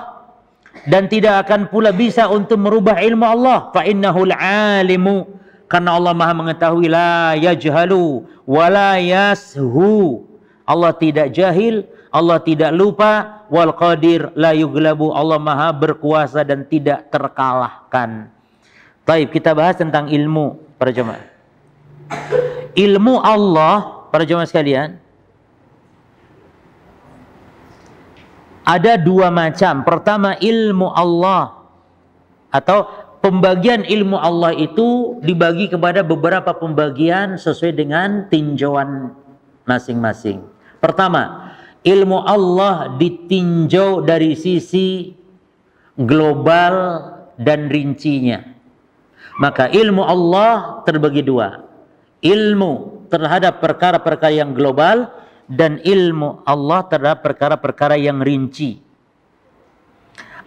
dan tidak akan pula bisa untuk merubah ilmu Allah. Fa innahul alimu, karena Allah Maha mengetahui, la yajhalu wala yashu. Allah tidak jahil, Allah tidak lupa, wal qadir la yuglabu, Allah Maha berkuasa dan tidak terkalahkan. Baik, kita bahas tentang ilmu, para jemaah. Ilmu Allah, para jemaah sekalian, ada dua macam. Pertama, ilmu Allah, atau pembagian ilmu Allah itu dibagi kepada beberapa pembagian sesuai dengan tinjauan masing-masing. Pertama, ilmu Allah ditinjau dari sisi global dan rincinya. Maka ilmu Allah terbagi dua. Ilmu terhadap perkara-perkara yang global, dan ilmu Allah terhadap perkara-perkara yang rinci.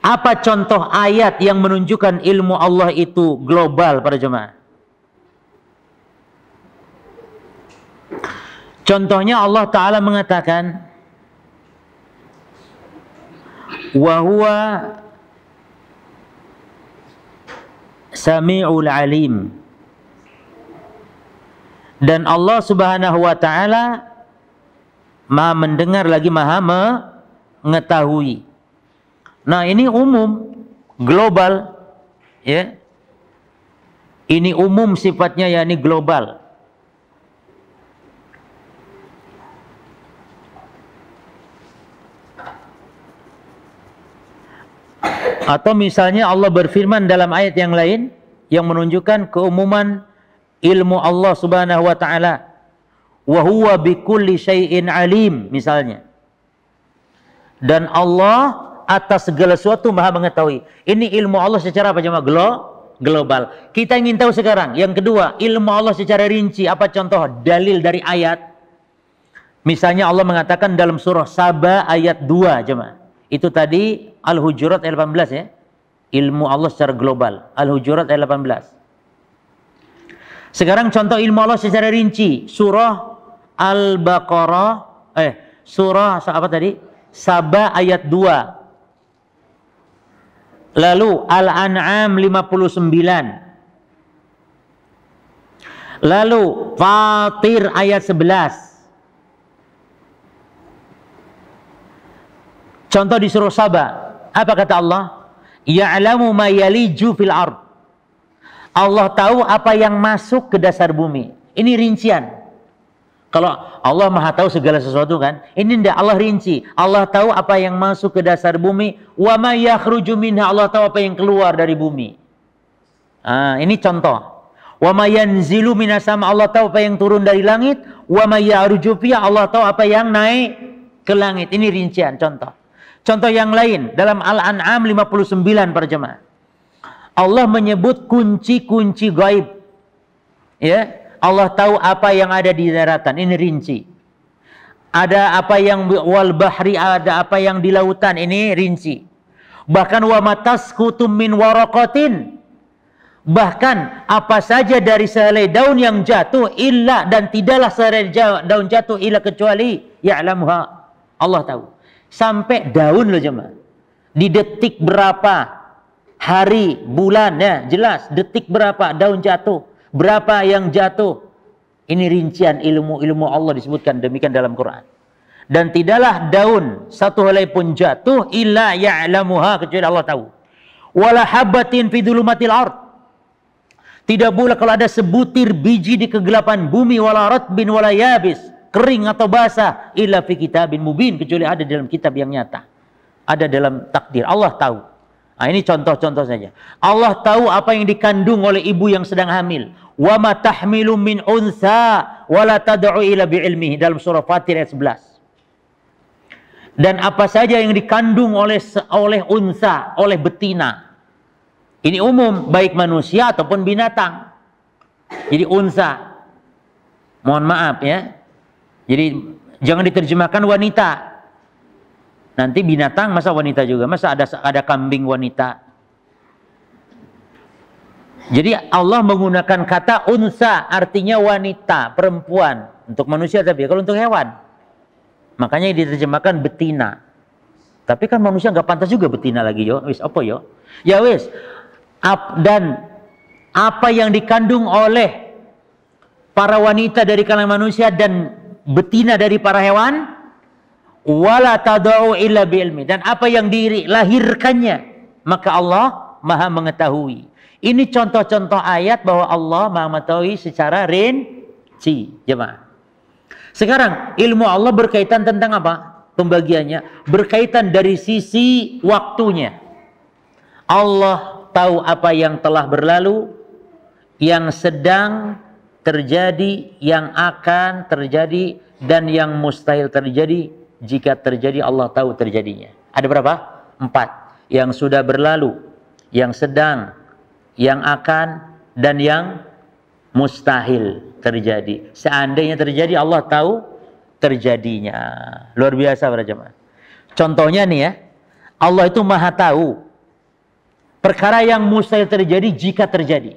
Apa contoh ayat yang menunjukkan ilmu Allah itu global, para jemaah? Contohnya Allah Ta'ala mengatakan, wa huwa sami'ul alim. Dan Allah Subhanahu wa Ta'ala Maha mendengar lagi Maha mengetahui. Nah, ini umum, global, ya. Ini umum sifatnya, yakni global. Atau misalnya Allah berfirman dalam ayat yang lain yang menunjukkan keumuman ilmu Allah Subhanahu wa Ta'ala. Wa huwa bikulli syai'in alim, misalnya. Dan Allah atas segala sesuatu Maha mengetahui. Ini ilmu Allah secara apa, jemaah? Global. Kita ingin tahu sekarang. Yang kedua, ilmu Allah secara rinci. Apa contoh dalil dari ayat? Misalnya Allah mengatakan dalam surah Saba ayat 2, jemaah. Itu tadi Al-Hujurat ayat 18 ya. Ilmu Allah secara global. Al-Hujurat ayat 18. Sekarang contoh ilmu Allah secara rinci. Surah Al-Baqarah, surah apa tadi? Saba ayat 2. Lalu Al-An'am 59. Lalu Fatir ayat 11. Contoh di surah Saba, apa kata Allah? Ya'lamu ma yaliju fil ard. Allah tahu apa yang masuk ke dasar bumi. Ini rincian. Kalau Allah Maha tahu segala sesuatu kan, ini tidak, Allah rinci. Allah tahu apa yang masuk ke dasar bumi. Wa ma yakhruju minha, Allah tahu apa yang keluar dari bumi. Ini contoh. Wa ma yanzilu minas sama, Allah tahu apa yang turun dari langit. Wa ma ya'ruju fiha, Allah tahu apa yang naik ke langit. Ini rincian, contoh. Contoh yang lain dalam Al-An'am 59, para jemaah. Allah menyebut kunci-kunci gaib. Ya, Allah tahu apa yang ada di daratan, ini rinci. Ada apa yang wal bahri, ada apa yang di lautan, ini rinci. Bahkan wa matasqutu min waraqatin, bahkan apa saja dari sehelai daun yang jatuh illa, dan tidaklah sehelai daun jatuh illa kecuali ya'lamuha, Allah tahu. Sampai daun loh jemaah. Di detik berapa, hari, bulan, ya jelas. Detik berapa daun jatuh, berapa yang jatuh. Ini rincian ilmu-ilmu Allah disebutkan demikian dalam Quran. Dan tidaklah daun satu helai pun jatuh illa ya'lamuha, kecuali Allah tahu. Wala habatin fi dhulumatil ard, tidak pula kalau ada sebutir biji di kegelapan bumi, wala ratbin wala yabis, kering atau basah, illa fi kitabin mubin, kecuali ada dalam kitab yang nyata, ada dalam takdir. Allah tahu. Nah, ini contoh-contoh saja. Allah tahu apa yang dikandung oleh ibu yang sedang hamil. Wa ma tahmilu min unsa wa la tad'u ila bi'ilmihi, dalam surah Fatir ayat 11. Dan apa saja yang dikandung oleh unsa, oleh betina. Ini umum, baik manusia ataupun binatang. Jadi unsa. Mohon maaf ya. Jadi jangan diterjemahkan wanita. Nanti binatang masa wanita juga, masa ada kambing wanita. Jadi Allah menggunakan kata unsa, artinya wanita, perempuan. Untuk manusia, tapi kalau untuk hewan, makanya diterjemahkan betina. Tapi kan manusia nggak pantas juga betina lagi yo. Wis apa yo? Ya wis. Dan apa yang dikandung oleh para wanita dari kalangan manusia dan betina dari para hewan, wala tad'u illa bi'ilmi, dan apa yang dilahirkannya, maka Allah Maha mengetahui. Ini contoh-contoh ayat bahwa Allah Maha mengetahui secara rinci, jemaah. Sekarang ilmu Allah berkaitan tentang apa? Pembagiannya berkaitan dari sisi waktunya. Allah tahu apa yang telah berlalu, yang sedang terjadi, yang akan terjadi, dan yang mustahil terjadi. Jika terjadi, Allah tahu terjadinya. Ada berapa? 4. Yang sudah berlalu, yang sedang, yang akan, dan yang mustahil terjadi. Seandainya terjadi, Allah tahu terjadinya. Luar biasa para jemaah. Contohnya nih ya, Allah itu Maha tahu perkara yang mustahil terjadi jika terjadi.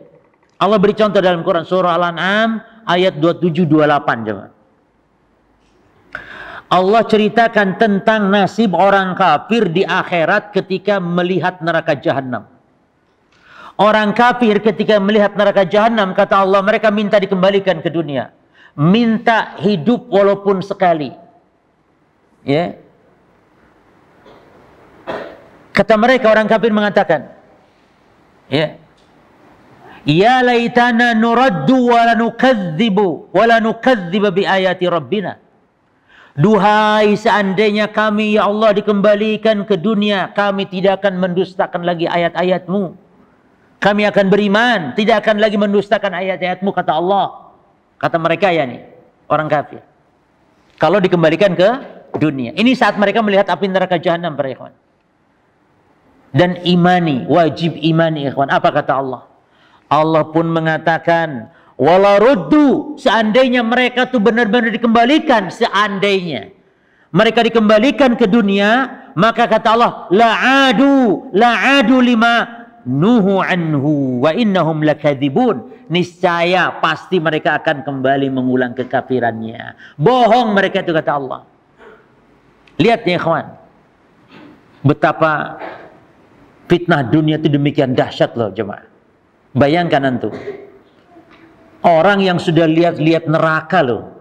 Allah beri contoh dalam Quran surah Al-An'am ayat 27-28 jemaah. Allah ceritakan tentang nasib orang kafir di akhirat ketika melihat neraka jahanam. Orang kafir ketika melihat neraka jahanam, kata Allah, mereka minta dikembalikan ke dunia. Minta hidup walaupun sekali. Ya. Kata mereka, orang kafir mengatakan, ya, ya laitana nuraddu wa la nukadzibu bi ayati rabbina. Duhai seandainya kami ya Allah dikembalikan ke dunia, kami tidak akan mendustakan lagi ayat-ayatmu. Kami akan beriman, tidak akan lagi mendustakan ayat-ayatmu, kata Allah. Kata mereka ya nih, orang kafir. Kalau dikembalikan ke dunia. Ini saat mereka melihat api neraka jahanam para ikhwan. Dan imani, wajib imani ikhwan. Apa kata Allah? Allah pun mengatakan, wala ruddu, seandainya mereka tuh benar-benar dikembalikan, seandainya mereka dikembalikan ke dunia, maka kata Allah, la'adu lima nuhu anhu wa innahum lakadzibun. Niscaya pasti mereka akan kembali mengulang kekafirannya. Bohong mereka itu, kata Allah. Lihat ya ikhwan, betapa fitnah dunia itu demikian dahsyat loh jemaah. Bayangkan antum, orang yang sudah lihat-lihat neraka loh,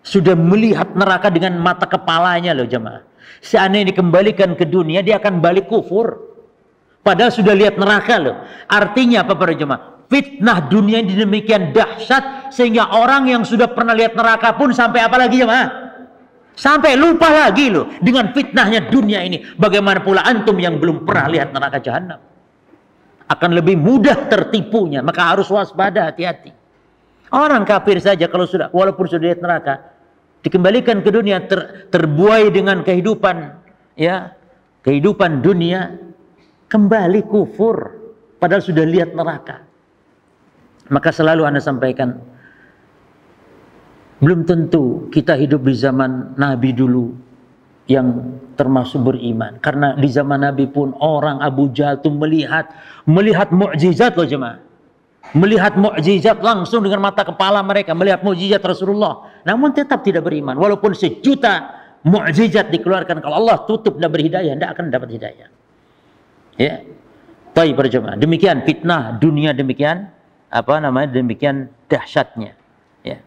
sudah melihat neraka dengan mata kepalanya loh jemaah. Seandainya dikembalikan ke dunia, dia akan balik kufur. Padahal sudah lihat neraka loh. Artinya apa para jemaah? Fitnah dunia ini demikian dahsyat sehingga orang yang sudah pernah lihat neraka pun sampai apa lagi jemaah? Sampai lupa lagi loh dengan fitnahnya dunia ini. Bagaimana pula antum yang belum pernah lihat neraka jahanam? Akan lebih mudah tertipunya, maka harus waspada, hati-hati. Orang kafir saja kalau sudah, walaupun sudah lihat neraka, dikembalikan ke dunia, terbuai dengan kehidupan, ya, kehidupan dunia, kembali kufur. padahal sudah lihat neraka. Maka selalu Anda sampaikan, belum tentu kita hidup di zaman Nabi dulu yang termasuk beriman. Karena di zaman Nabi pun orang Abu Jahal itu melihat mukjizat loh jemaah. Melihat mukjizat langsung dengan mata kepala mereka, melihat mukjizat Rasulullah. Namun tetap tidak beriman. Walaupun sejuta mukjizat dikeluarkan, kalau Allah tutup dan berhidayah, tidak akan dapat hidayah. Ya. Baik para jemaah. Demikian fitnah dunia, demikian demikian dahsyatnya. Ya.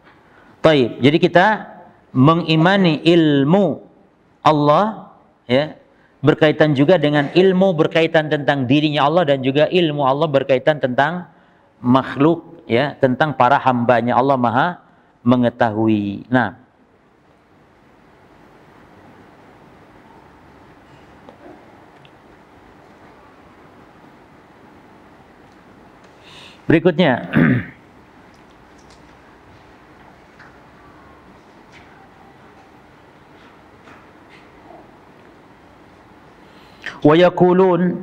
Baik. Jadi kita mengimani ilmu Allah, ya, berkaitan juga dengan ilmu berkaitan tentang dirinya Allah, dan juga ilmu Allah berkaitan tentang makhluk, ya, tentang para hambanya. Allah Maha mengetahui. Nah, berikutnya wa yaqulun,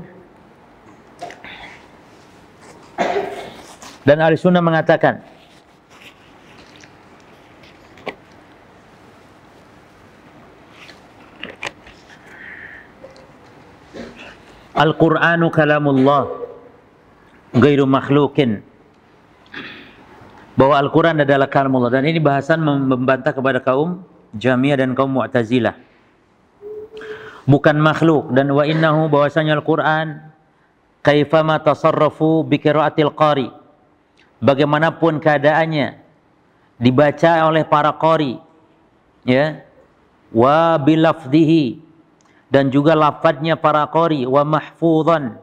dan ahli sunnah mengatakan, Al-Qur'anu kalamullah ghairu makhlukin, bahwa Al-Quran adalah kalamullah. Dan ini bahasan membantah kepada kaum Jahmiyah dan kaum Mu'tazilah, bukan makhluk. Dan wa innahu, bahwasanya Al-Quran kaifama tasarrafu bi qiraatil qari, bagaimanapun keadaannya dibaca oleh para qari, ya, wa bilafdhihi, dan juga lafadznya para qari, wa mahfuzan,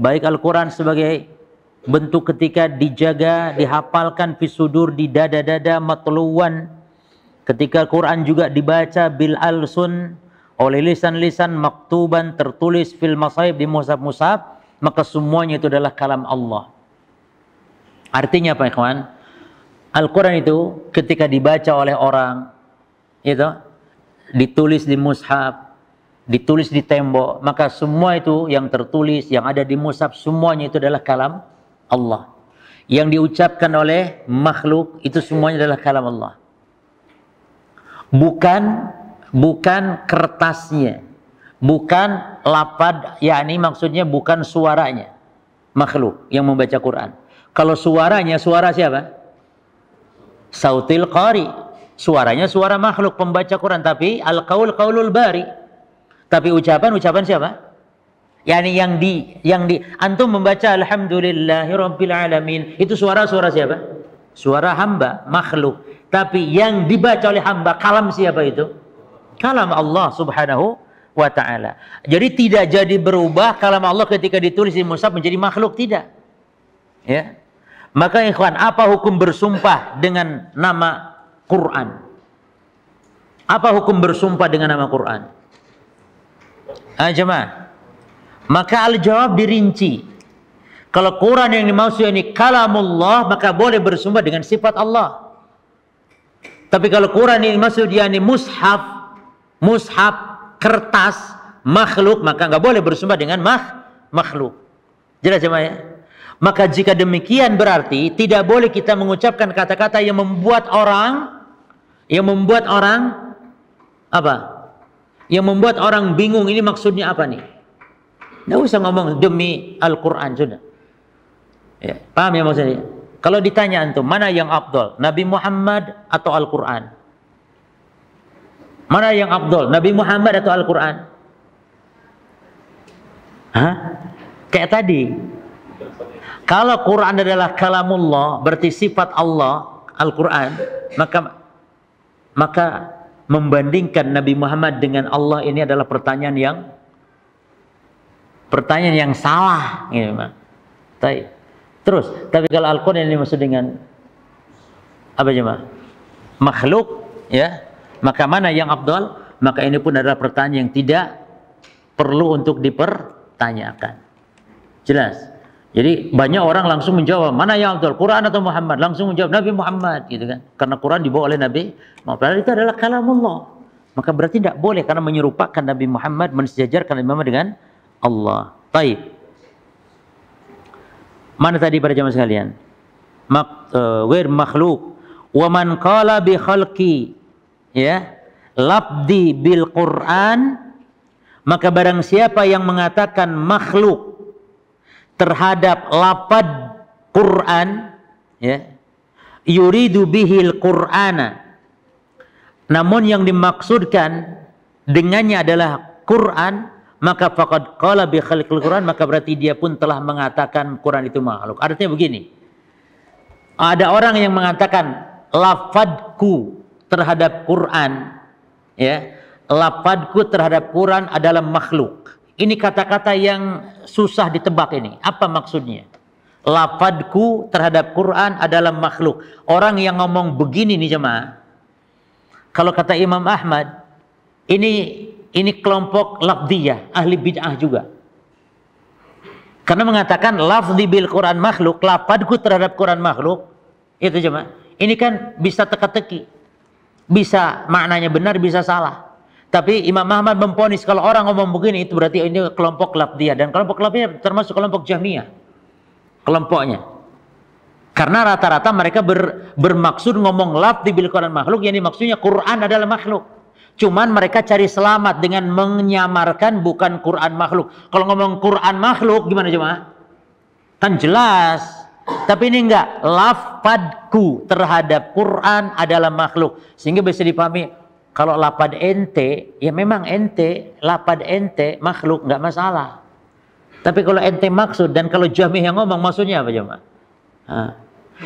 baik Al-Quran sebagai bentuk ketika dijaga, dihafalkan fi sudur, di dada-dada, matluwan, ketika Quran juga dibaca bil alsun, oleh lisan-lisan, maktuban, tertulis fil masahib, di mushaf-mushaf, maka semuanya itu adalah kalam Allah. Artinya apa, ikhwan? Al-Quran itu ketika dibaca oleh orang, itu ditulis di mushaf, ditulis di tembok, maka semua itu yang tertulis, yang ada di mushaf, semuanya itu adalah kalam Allah. Yang diucapkan oleh makhluk itu semuanya adalah kalam Allah. Bukan kertasnya, bukan lapad, yakni maksudnya bukan suaranya makhluk yang membaca Quran. Kalau suaranya, suara siapa? Sautil qari, suaranya suara makhluk pembaca Quran, tapi al-qaul qaulul bari. Tapi ucapan siapa? Yani yang di antum membaca alhamdulillahirabbil alamin, itu suara siapa? Suara hamba, makhluk. Tapi yang dibaca oleh hamba, kalam siapa itu? Kalam Allah Subhanahu wa ta'ala. Jadi tidak jadi berubah kalam Allah ketika ditulis di mushaf menjadi makhluk, tidak. Ya. Maka ikhwan, apa hukum bersumpah dengan nama Quran? Apa hukum bersumpah dengan nama Quran? Jemaah. Maka al-jawab dirinci. Kalau Quran yang dimaksud ini kalamullah, maka boleh bersumpah dengan sifat Allah. Tapi kalau Quran yang dimaksud yakni mushaf, kertas, makhluk, maka nggak boleh bersumpah dengan makhluk. Jelas jemaah ya? Maka jika demikian berarti tidak boleh kita mengucapkan kata-kata yang membuat orang apa? Yang membuat orang bingung, ini maksudnya apa nih? Nggak usah ngomong demi Al-Quran, sudah. Ya, paham ya maksudnya? Kalau ditanya antum, mana yang afdal? Nabi Muhammad atau Al-Quran? Mana yang afdal? Nabi Muhammad atau Al-Quran? Hah? Kayak tadi. Kalau Quran adalah kalamullah, berarti sifat Allah, Al-Quran, maka membandingkan Nabi Muhammad dengan Allah ini adalah pertanyaan yang salah, gitu, Terus, tapi kalau Al-Quran ini maksud dengan apa jemaah? Makhluk, ya. Maka mana yang afdal? Maka ini pun adalah pertanyaan yang tidak perlu untuk dipertanyakan. Jelas. Jadi banyak orang langsung menjawab, mana yang afdal, Quran atau Muhammad? Langsung menjawab Nabi Muhammad, gitu kan? Karena Quran dibawa oleh Nabi Muhammad. Itu adalah kalamullah. Maka berarti tidak boleh, karena menyerupakan Nabi Muhammad, mensejajarkan Nabi Muhammad dengan Allah. Baik. Mana tadi para jamaah sekalian? Ghair makhluk. Wa man qala bi khalqi, ya, labdi bil Quran, maka barang siapa yang mengatakan makhluk terhadap lapad Quran, ya, yuridu bihil Qur'ana, namun yang dimaksudkan dengannya adalah Quran, maka faqad qala bi khalqil Quran, maka berarti dia pun telah mengatakan Quran itu makhluk. Artinya begini, ada orang yang mengatakan lafadku terhadap Quran, ya, lafadku terhadap Quran adalah makhluk. Ini kata-kata yang susah ditebak ini. Apa maksudnya? Lafadku terhadap Quran adalah makhluk. Orang yang ngomong begini nih jemaah, kalau kata Imam Ahmad, ini kelompok lafdiyah, ahli bid'ah juga. Karena mengatakan lafzi bil Quran makhluk, lafadku terhadap Quran makhluk, itu jemaah. Ini kan bisa teka-teki, bisa maknanya benar, bisa salah. Tapi Imam Ahmad memponis kalau orang ngomong begini itu berarti ini kelompok lafdiyah, dan kelompok lafdiyah termasuk kelompok Jahmiyah kelompoknya. Karena rata-rata mereka bermaksud ngomong lafzi bil Quran makhluk, yang maksudnya Quran adalah makhluk. Cuman mereka cari selamat dengan menyamarkan bukan Quran makhluk. Kalau ngomong Quran makhluk gimana jemaah? Kan jelas. Tapi ini enggak, lafadku terhadap Quran adalah makhluk. Sehingga bisa dipahami, kalau lapad ente, ya memang ente, lapad ente makhluk, enggak masalah. Tapi kalau ente maksud, dan kalau Jahmiyah yang ngomong, maksudnya apa jemaah?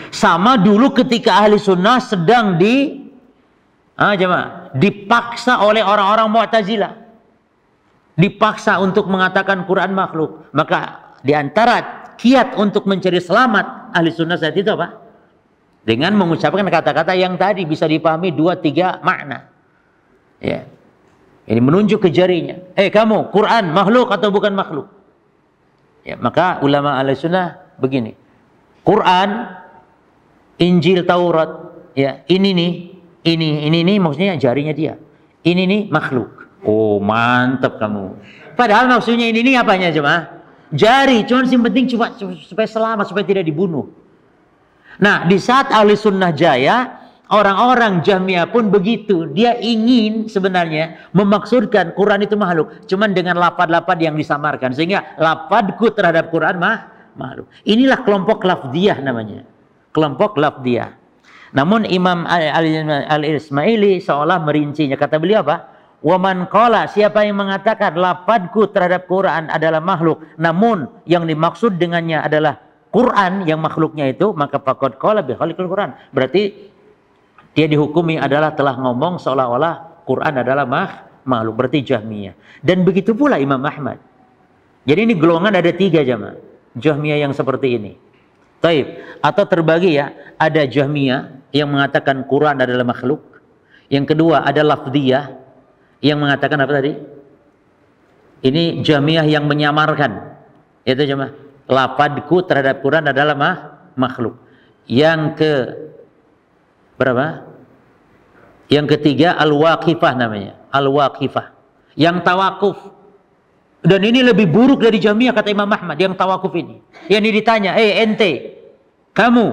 Sama dulu ketika ahli sunnah sedang dipaksa oleh orang-orang Mu'tazilah, dipaksa untuk mengatakan Quran makhluk. Maka diantara kiat untuk mencari selamat ahli sunnah saat itu apa? Dengan mengucapkan kata-kata yang tadi bisa dipahami 2-3 makna. Ya, ini menunjuk ke jarinya. Kamu, Quran makhluk atau bukan makhluk? Ya, maka ulama ahli sunnah begini. Quran, Injil, Taurat, ya, ini maksudnya jarinya dia. Ini nih makhluk. Oh, mantap kamu. Padahal maksudnya ini apanya jemaah? Jari, cuman yang penting cuma supaya selamat, supaya tidak dibunuh. Nah, di saat ahli sunnah jaya, orang-orang Jahmiyah pun begitu. Dia ingin sebenarnya memaksudkan Quran itu makhluk, cuman dengan lapad-lapad yang disamarkan, sehingga lapadku terhadap Quran makhluk. Inilah kelompok lafdiyah namanya, kelompok lafdiyah. Namun Imam Al-Ismaili seolah merincinya. Kata beliau apa? Waman qala, siapa yang mengatakan lapadku terhadap Quran adalah makhluk, namun yang dimaksud dengannya adalah Quran yang makhluknya itu, maka faqad qala bi khalqil Quran. Berarti dia dihukumi adalah telah ngomong seolah-olah Quran adalah makhluk. Berarti Jahmiyah. Dan begitu pula Imam Ahmad. Jadi ini golongan ada 3 jamaah. Jahmiyah yang seperti ini. Taib. Atau terbagi ya, ada Jahmiyah yang mengatakan Quran adalah makhluk. Yang kedua ada lafdiyah yang mengatakan apa tadi? Ini Jahmiyah yang menyamarkan. Itu jemaah, lapadku terhadap Quran adalah makhluk. Yang ke berapa? Yang ketiga al-waqifah namanya, al-waqifah, yang tawakuf. Dan ini lebih buruk dari Jahmiyah kata Imam Ahmad, yang tawakuf ini. Yang ini ditanya, ente, kamu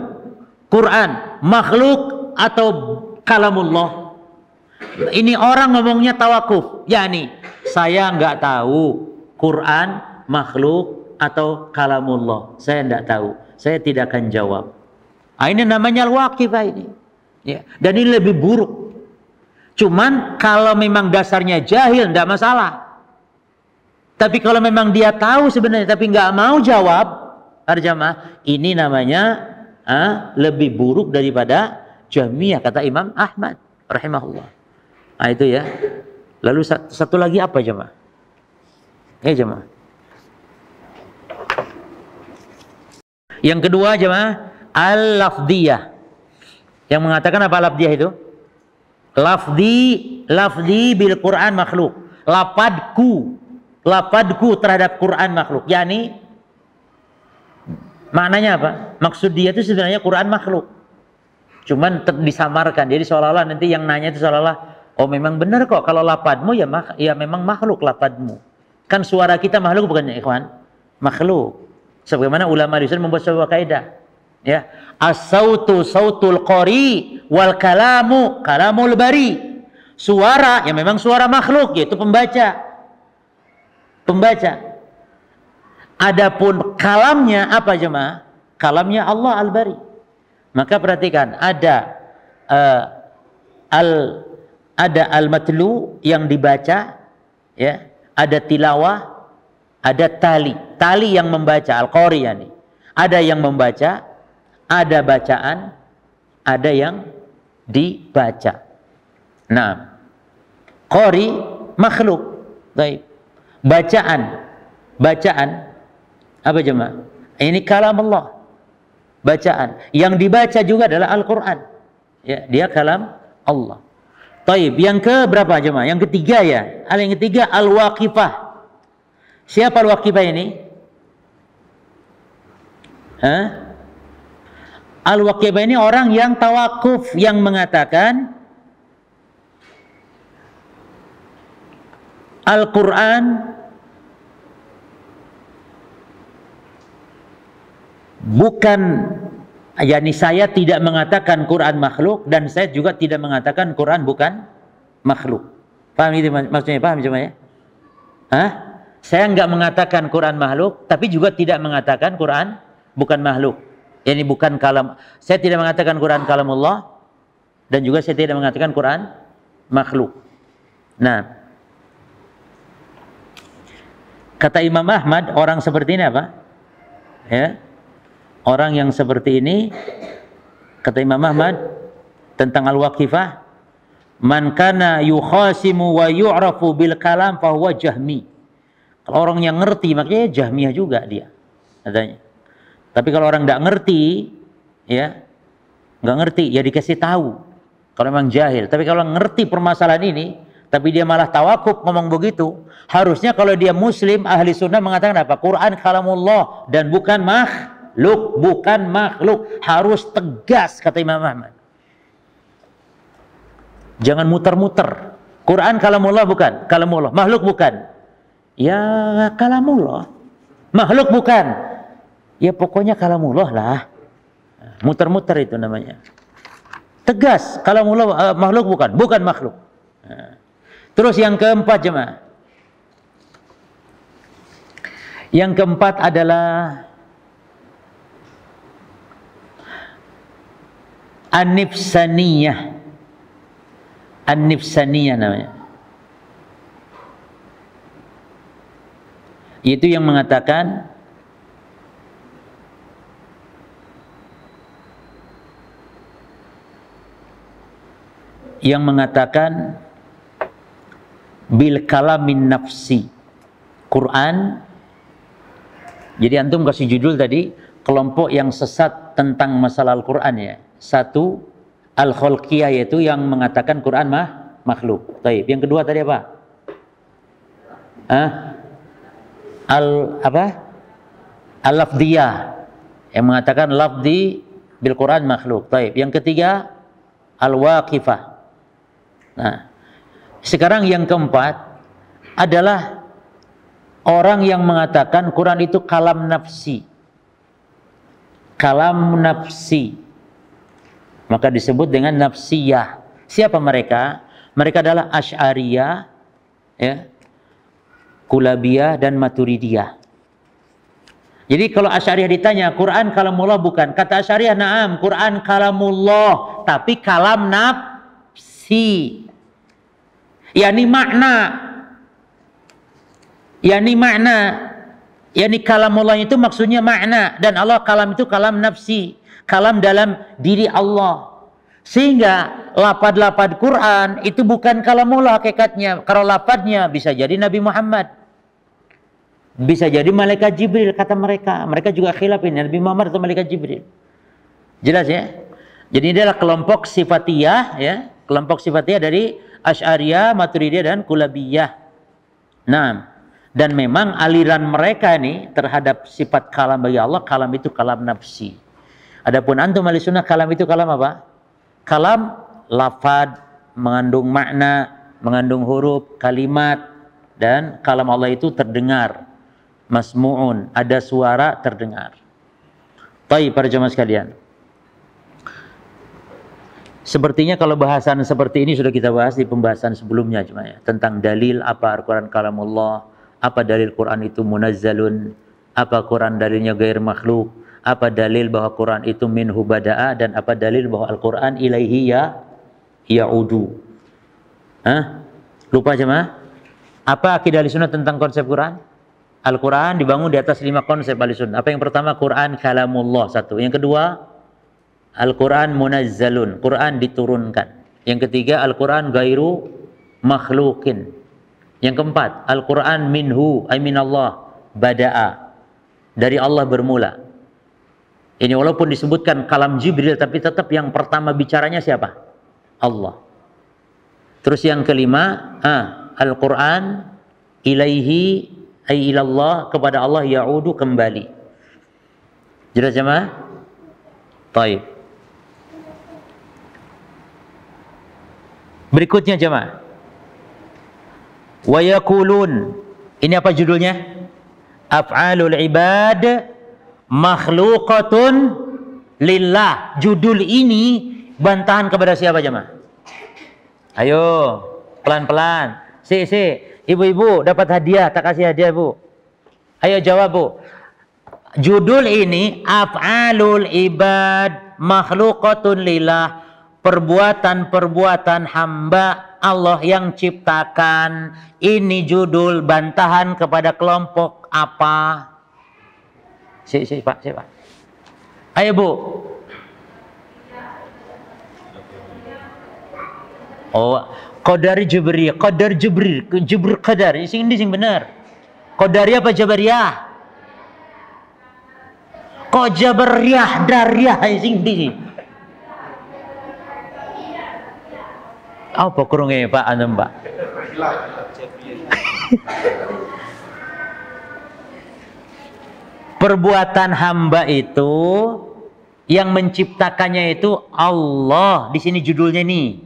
Quran makhluk atau kalamullah? Ini orang ngomongnya tawakuf, yakni saya nggak tahu Quran makhluk atau kalamullah, saya nggak tahu, saya tidak akan jawab. Ini namanya al-waqifah ini, ya. Dan ini lebih buruk. Cuman kalau memang dasarnya jahil nggak masalah. Tapi kalau memang dia tahu sebenarnya tapi nggak mau jawab, jamaah, ini namanya lebih buruk daripada Jahmiyah kata Imam Ahmad rahimahullah. Nah itu ya. Lalu satu lagi apa jemaah? Jemaah. Yang kedua jemaah, al-lafdiyah. Yang mengatakan apa lafdiyah itu? Lafdi bil Quran makhluk. Lapadku terhadap Quran makhluk. Yani maknanya apa? Maksud dia itu sebenarnya Quran makhluk. Cuman disamarkan. Jadi seolah-olah nanti yang nanya itu seolah-olah, oh memang benar kok kalau lapadmu ya memang makhluk lapadmu. Kan suara kita makhluk bukan ya ikhwan? Makhluk. Sebagaimana ulama di sana membuat sebuah kaidah. Ya, as-sautu sautul qari wal kalamu kalamul bari. Suara yang memang suara makhluk, yaitu pembaca. Adapun kalamnya apa jemaah? Kalamnya Allah al-Bari. Maka perhatikan, ada al-matlu yang dibaca, ya, ada tilawah, ada tali yang membaca, al-qari yani. Ada yang membaca, ada bacaan, ada yang dibaca. Nah, qari makhluk. Baik. Bacaan apa jemaah? Ini kalam Allah. Bacaan. Yang dibaca juga adalah Al-Qur'an. Ya, dia kalam Allah. Taib. Yang ke berapa jemaah? Yang ketiga ya. Yang ketiga al-waqifah. Siapa al-waqifah ini? Al-waqifah ini orang yang tawakuf, yang mengatakan Al-Quran bukan, yakni saya tidak mengatakan Quran makhluk, dan saya juga tidak mengatakan Quran bukan makhluk. Paham itu maksudnya? Paham cuma ya? Saya enggak mengatakan Quran makhluk, tapi juga tidak mengatakan Quran bukan makhluk. Yani bukan kalam. Saya tidak mengatakan Quran kalamullah, dan juga saya tidak mengatakan Quran makhluk. Nah, kata Imam Ahmad, orang seperti ini apa? Ya. Orang yang seperti ini, kata Imam Ahmad tentang al-waqifah, man kana yukhasimu wa yu'rafu bil kalam fa huwa jahmi. Kalau orang yang ngerti, makanya jahmiyah juga dia katanya. Tapi kalau orang enggak ngerti, ya, enggak ngerti, ya dikasih tahu. Kalau memang jahil. Tapi kalau ngerti permasalahan ini, tapi dia malah tawakuf ngomong begitu, harusnya kalau dia muslim ahli sunnah mengatakan apa? Quran kalamullah dan bukan makhluk, harus tegas kata Imam Ahmad. Jangan muter-muter. Quran kalamullah bukan, kalamullah, makhluk bukan. Ya kalamullah, makhluk bukan. Ya pokoknya kalamullah lah. Muter-muter itu namanya. Tegas, kalamullah makhluk bukan makhluk. Terus yang keempat jemaah. Yang keempat adalah an-nifsaniyah. An-nifsaniyah namanya. Itu yang mengatakan bil kalamin nafsi. Quran. Jadi antum kasih judul tadi, kelompok yang sesat tentang masalah Al-Quran ya. Satu, al-khalqiyah, yaitu yang mengatakan Quran makhluk. Baik. Yang kedua tadi apa? Al-lafdiyah, yang mengatakan lafdi bil Quran makhluk. Baik. Yang ketiga, al-waqifah. Nah, sekarang yang keempat adalah orang yang mengatakan Quran itu kalam nafsi. Kalam nafsi. Maka disebut dengan nafsiyah. Siapa mereka? Mereka adalah Asy'ariyah, ya, Kulabiyah dan Maturidiyah. Jadi kalau Asy'ariyah ditanya, Quran kalamullah bukan? Kata Asy'ariyah, na'am, Quran kalamullah, tapi kalam nafsi. Yani makna. Yani kalamullah itu maksudnya makna, dan Allah kalam itu kalam nafsi, kalam dalam diri Allah. Sehingga lafaz-lafaz Quran itu bukan kalamullah hakikatnya. Kalau lafaznya bisa jadi Nabi Muhammad, bisa jadi malaikat Jibril kata mereka. Mereka juga khilaf ini, Nabi Muhammad atau malaikat Jibril. Jelas ya? Jadi ini adalah kelompok sifatiyah, ya, kelompok sifatiyah dari Asy'ariyah, Maturidiyah dan Kulabiyah. Nah, dan memang aliran mereka ini terhadap sifat kalam bagi Allah, kalam itu kalam nafsi. Adapun antum ahli sunnah, kalam itu kalam apa? Kalam lafad, mengandung makna, mengandung huruf, kalimat, dan kalam Allah itu terdengar. Masmu'un, ada suara terdengar. Baik para jemaah sekalian. Sepertinya kalau bahasan seperti ini sudah kita bahas di pembahasan sebelumnya ya, tentang dalil apa Al-Quran kalamullah, apa dalil Quran itu munazzalun, apa Quran dalilnya gair makhluk, apa dalil bahwa Quran itu minhu bada'a, dan apa dalil bahwa Al-Quran ilaihi ya'udu. Lupa jemaah? Apa akidah Ahlussunnah tentang konsep Quran? Al-Quran dibangun di atas 5 konsep Ahlussunnah. Apa yang pertama? Quran kalamullah, satu. Yang kedua, Al-Quran munazzalun, Quran diturunkan. Yang ketiga, Al-Quran gairu makhlukin. Yang keempat, Al-Quran minhu, ay minallah, bada'a, dari Allah bermula. Ini walaupun disebutkan kalam Jibril, tapi tetap yang pertama bicaranya siapa? Allah. Terus yang kelima, Al-Quran ilaihi, ay ilallah, kepada Allah ya'udu, kembali. Jelas jemaah? Baik. Berikutnya jemaah. Wa yaqulun. Ini apa judulnya? Af'alul ibad makhluqatun lillah. Judul ini bantahan kepada siapa jemaah? Ayo, pelan-pelan. Si, ibu-ibu dapat hadiah, tak kasih hadiah, Bu. Ayo jawab, Bu. Judul ini af'alul ibad makhluqatun lillah. Perbuatan-perbuatan hamba Allah yang ciptakan. Ini judul bantahan kepada kelompok apa? Pak. Ayo Bu. Oh, Qadari Jabariyah, Qadar. Sing benar. Qadari apa Jabariyah? Kok Jabariyah, Dariyah sing di. Apa kurungnya Pak anu Mbak? Perbuatan hamba itu yang menciptakannya itu Allah. Di sini judulnya nih.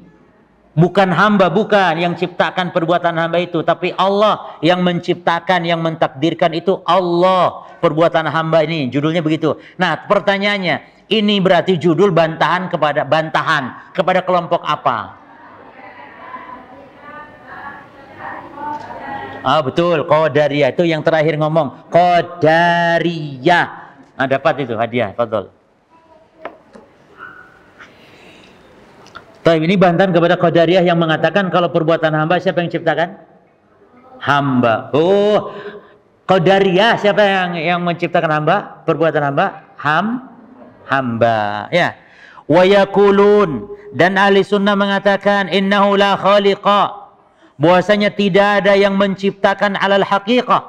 Bukan hamba, bukan yang ciptakan perbuatan hamba itu, tapi Allah yang menciptakan, yang mentakdirkan itu Allah. Perbuatan hamba ini judulnya begitu. Nah, pertanyaannya, ini berarti judul bantahan kepada kelompok apa? Betul, Qadariyah. Itu yang terakhir ngomong, Qadariyah. Nah, dapat itu hadiah, fadhol. Ini bantahan kepada Qadariyah yang mengatakan kalau perbuatan hamba siapa yang ciptakan? Hamba. Oh, Qadariyah siapa yang menciptakan hamba? Perbuatan hamba? Hamba. Ya. Wa yaqulun, dan ahli sunnah mengatakan innahu la khaliqa. Bahwasanya tidak ada yang menciptakan alal haqiqah,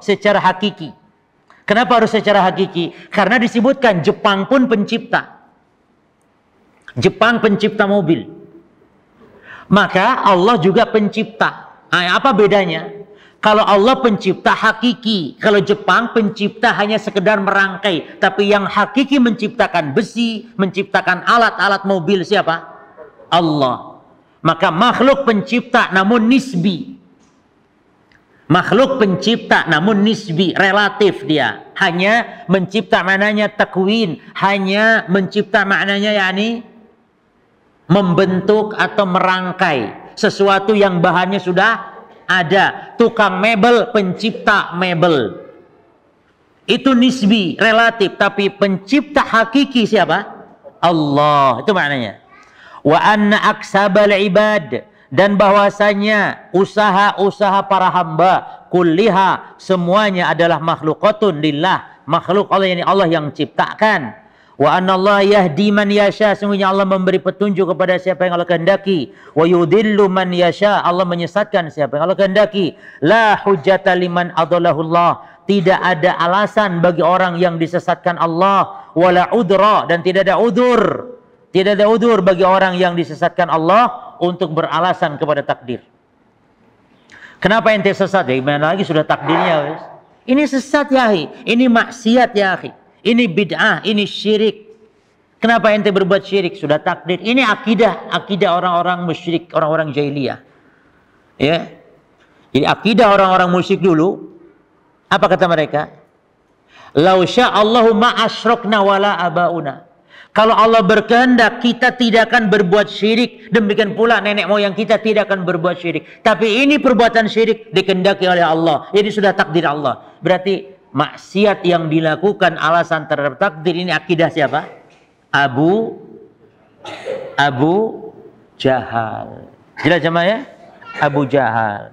secara hakiki. Kenapa harus secara hakiki? Karena disebutkan Jepang pun pencipta. Jepang pencipta mobil. Maka Allah juga pencipta. Apa bedanya? Kalau Allah pencipta hakiki, kalau Jepang pencipta hanya sekedar merangkai. Tapi yang hakiki menciptakan besi, menciptakan alat-alat mobil siapa? Allah. Maka makhluk pencipta namun nisbi. Makhluk pencipta namun nisbi, relatif dia. Hanya mencipta maknanya takwin, hanya mencipta maknanya yakni membentuk atau merangkai sesuatu yang bahannya sudah ada. Tukang mebel pencipta mebel. Itu nisbi, relatif, tapi pencipta hakiki siapa? Allah. Itu maknanya. Wa anna aksabal ibad, dan bahwasanya usaha-usaha para hamba kulliha semuanya adalah makhlukatun lillah, makhluk Allah, yani Allah yang ciptakan. Wa anna Allah yahdi man yasha, sungguhnya Allah memberi petunjuk kepada siapa yang Allah kehendaki. Wa yudhillu man yasha, Allah menyesatkan siapa yang Allah kehendaki. La hujjata liman adallahu Allah, tidak ada alasan bagi orang yang disesatkan Allah. Wala udra, dan tidak ada udur. Tidak ada udur bagi orang yang disesatkan Allah untuk beralasan kepada takdir. Kenapa ente sesat? Ya gimana lagi, sudah takdirnya wes. Ini sesat ya akhi, ini maksiat ya akhi, ini bid'ah, ini syirik. Kenapa ente berbuat syirik? Sudah takdir. Ini akidah orang-orang musyrik, orang-orang jahiliyah. Ya. Jadi akidah orang-orang musyrik dulu, Apa kata mereka? Lau sya'allahu ma asyrokna wala abauna. Kalau Allah berkehendak, kita tidak akan berbuat syirik. Demikian pula nenek moyang kita tidak akan berbuat syirik. Tapi ini perbuatan syirik dikehendaki oleh Allah. Jadi sudah takdir Allah. Berarti maksiat yang dilakukan alasan terhadap takdir ini akidah siapa? Abu Jahal. Jelas jemaah ya? Abu Jahal.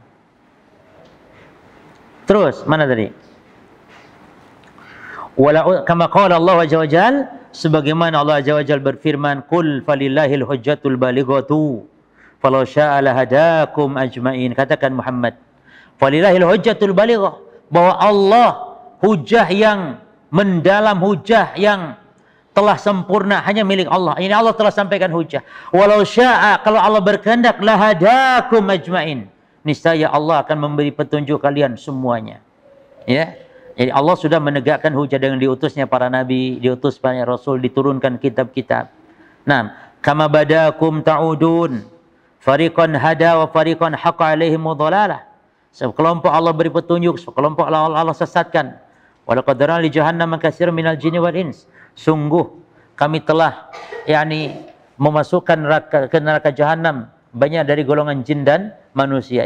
Terus mana tadi? Wala kama qala Allah azza wa jal, sebagaimana Allah azza wa jal berfirman, qul falillahil hujjatul balighatu falau syaa'a lahadakum ajmain. Katakan Muhammad, falillahil hujjatul balighah, bahwa Allah hujjah yang mendalam, hujjah yang telah sempurna hanya milik Allah. Ini Allah telah sampaikan hujjah. Walau syaa'a, kalau Allah berkehendak, lahadakum ajmain, niscaya Allah akan memberi petunjuk kalian semuanya. Ya. Jadi Allah sudah menegakkan hujjah dengan diutusnya para nabi, diutus para rasul, diturunkan kitab-kitab. Nah, kama badakum ta'udun, fariqan hada wa fariqan haqa alaihim dhalalah. Sekelompok Allah beri petunjuk, sekelompok Allah sesatkan. Wa laqad darana li jahannam katsiran minal jinni wal ins. Sungguh kami telah memasukkan ke neraka jahanam banyak dari golongan jin dan manusia.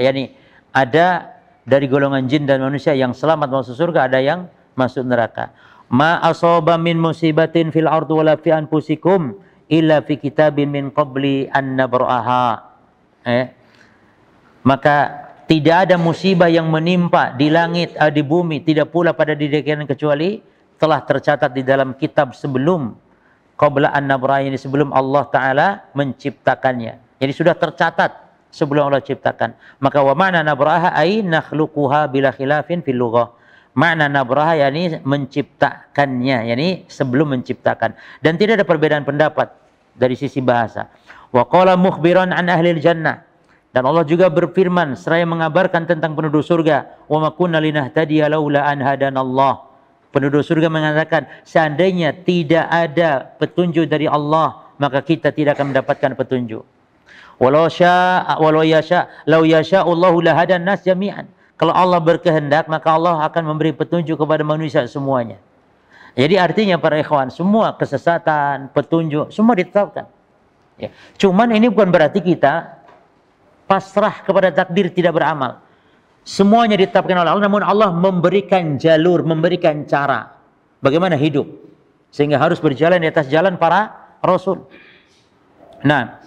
Ada dari golongan jin dan manusia yang selamat masuk surga, ada yang masuk neraka. Ma asaba min musibatin fil ardi wala fi anfusikum illa fi kitabin min qabli an nabraha. Maka tidak ada musibah yang menimpa di langit, di bumi, tidak pula pada diri kalian kecuali telah tercatat di dalam kitab sebelum qabla an nabraha, ini sebelum Allah Ta'ala menciptakannya. Jadi sudah tercatat sebelum Allah ciptakan. Maka wa ma'na nabraha ay nakhluquha bila khilafin fil lughah. Makna nabraha yakni menciptakannya, yakni sebelum menciptakan. Dan tidak ada perbedaan pendapat dari sisi bahasa. Wa qala mukhbiran an ahli jannah. Dan Allah juga berfirman seraya mengabarkan tentang penduduk surga, wa ma kunna linahtadiya laula an hadanallah. Penduduk surga mengatakan, seandainya tidak ada petunjuk dari Allah, maka kita tidak akan mendapatkan petunjuk. Walau yasha Allahu lahadan nas jami'an. Kalau Allah berkehendak, maka Allah akan memberi petunjuk kepada manusia semuanya. Jadi artinya para ikhwan, semua kesesatan, petunjuk, semua ditetapkan. Ya. Cuman ini bukan berarti kita pasrah kepada takdir, tidak beramal. Semuanya ditetapkan oleh Allah, namun Allah memberikan jalur, memberikan cara bagaimana hidup, sehingga harus berjalan di atas jalan para rasul. Nah,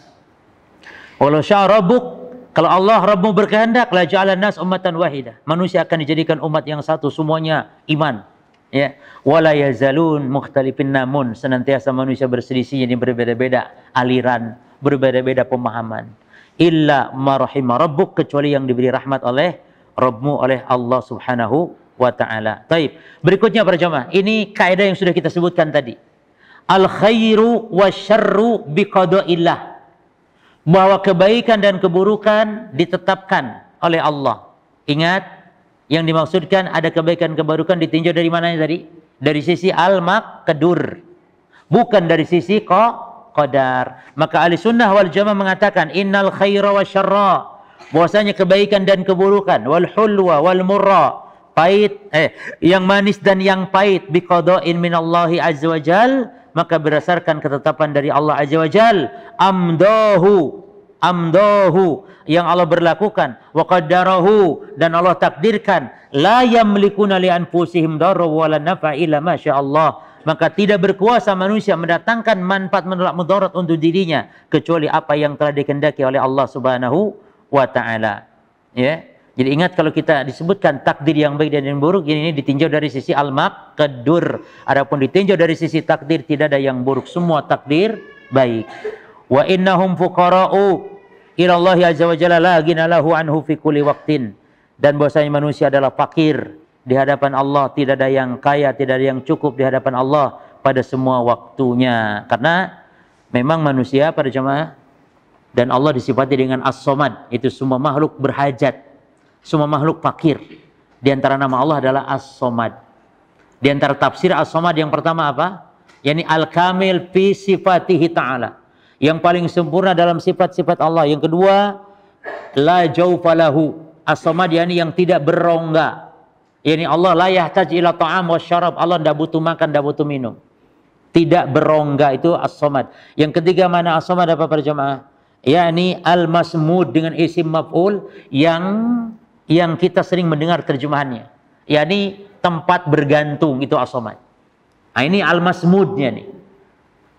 walau syaa rabbuk, kalau Allah Rabbmu berkehendak, la ja'alan nas ummatan wahidah. Manusia akan dijadikan umat yang satu, semuanya iman. Ya, wala yazalun mukhtalifin, namun senantiasa manusia berselisih, ini berbeda-beda aliran, berbeda-beda pemahaman. Illa ma rahima rabbuk, kecuali yang diberi rahmat oleh Rabbmu, oleh Allah Subhanahu wa taala. Baik, berikutnya para jemaah, ini kaidah yang sudah kita sebutkan tadi. Al khairu wasyarru biqada'illah. Bahwa kebaikan dan keburukan ditetapkan oleh Allah. Ingat, yang dimaksudkan ada kebaikan keburukan ditinjau dari mana tadi? Dari sisi al-maqdur, bukan dari sisi qadar. Maka ahli sunnah wal jamaah mengatakan innal khaira wa syarra, bahwasanya kebaikan dan keburukan, wal hulwa wal murra, pahit, yang manis dan yang pahit, biqada'in minallahi azza wa jal, maka berdasarkan ketetapan dari Allah azza wa jal, amdahu yang Allah berlakukan, wa qaddarahu, dan Allah takdirkan, la yamlikuna li anfusihim darra wala nafa illa ma sya'allah, maka tidak berkuasa manusia mendatangkan manfaat menolak mudarat untuk dirinya kecuali apa yang telah dikehendaki oleh Allah Subhanahu wa taala. Ya. Jadi ingat, kalau kita disebutkan takdir yang baik dan yang buruk, ini ditinjau dari sisi al-maqdur. Adapun ditinjau dari sisi takdir, tidak ada yang buruk, semua takdir baik. Wa innahum fuqara'u ila Allah azza wa jalla la ghina lahu anhu fi kulli waqtin. Dan bahwasanya manusia adalah fakir di hadapan Allah, tidak ada yang kaya, tidak ada yang cukup di hadapan Allah pada semua waktunya. Karena memang manusia pada jemaah, dan Allah disifati dengan as-somad, itu semua makhluk berhajat, semua makhluk fakir. Di antara nama Allah adalah as-somad. Di antara tafsir as-somad yang pertama apa? Yani al-kamil fi sifatihi ta'ala, yang paling sempurna dalam sifat-sifat Allah. Yang kedua, la jaufalahu, as-somad yani yang tidak berrongga, Yani Allah la yahtaj ila ta'am wa syarab. Allah tidak butuh makan, tidak butuh minum. Tidak berongga, itu as-samad. Yang ketiga mana as-samad apa para jemaah? Yani al-masmud dengan isim maf'ul yang kita sering mendengar terjemahannya. Yani tempat bergantung, itu as-samad. Nah, ini al-masmudnya nih.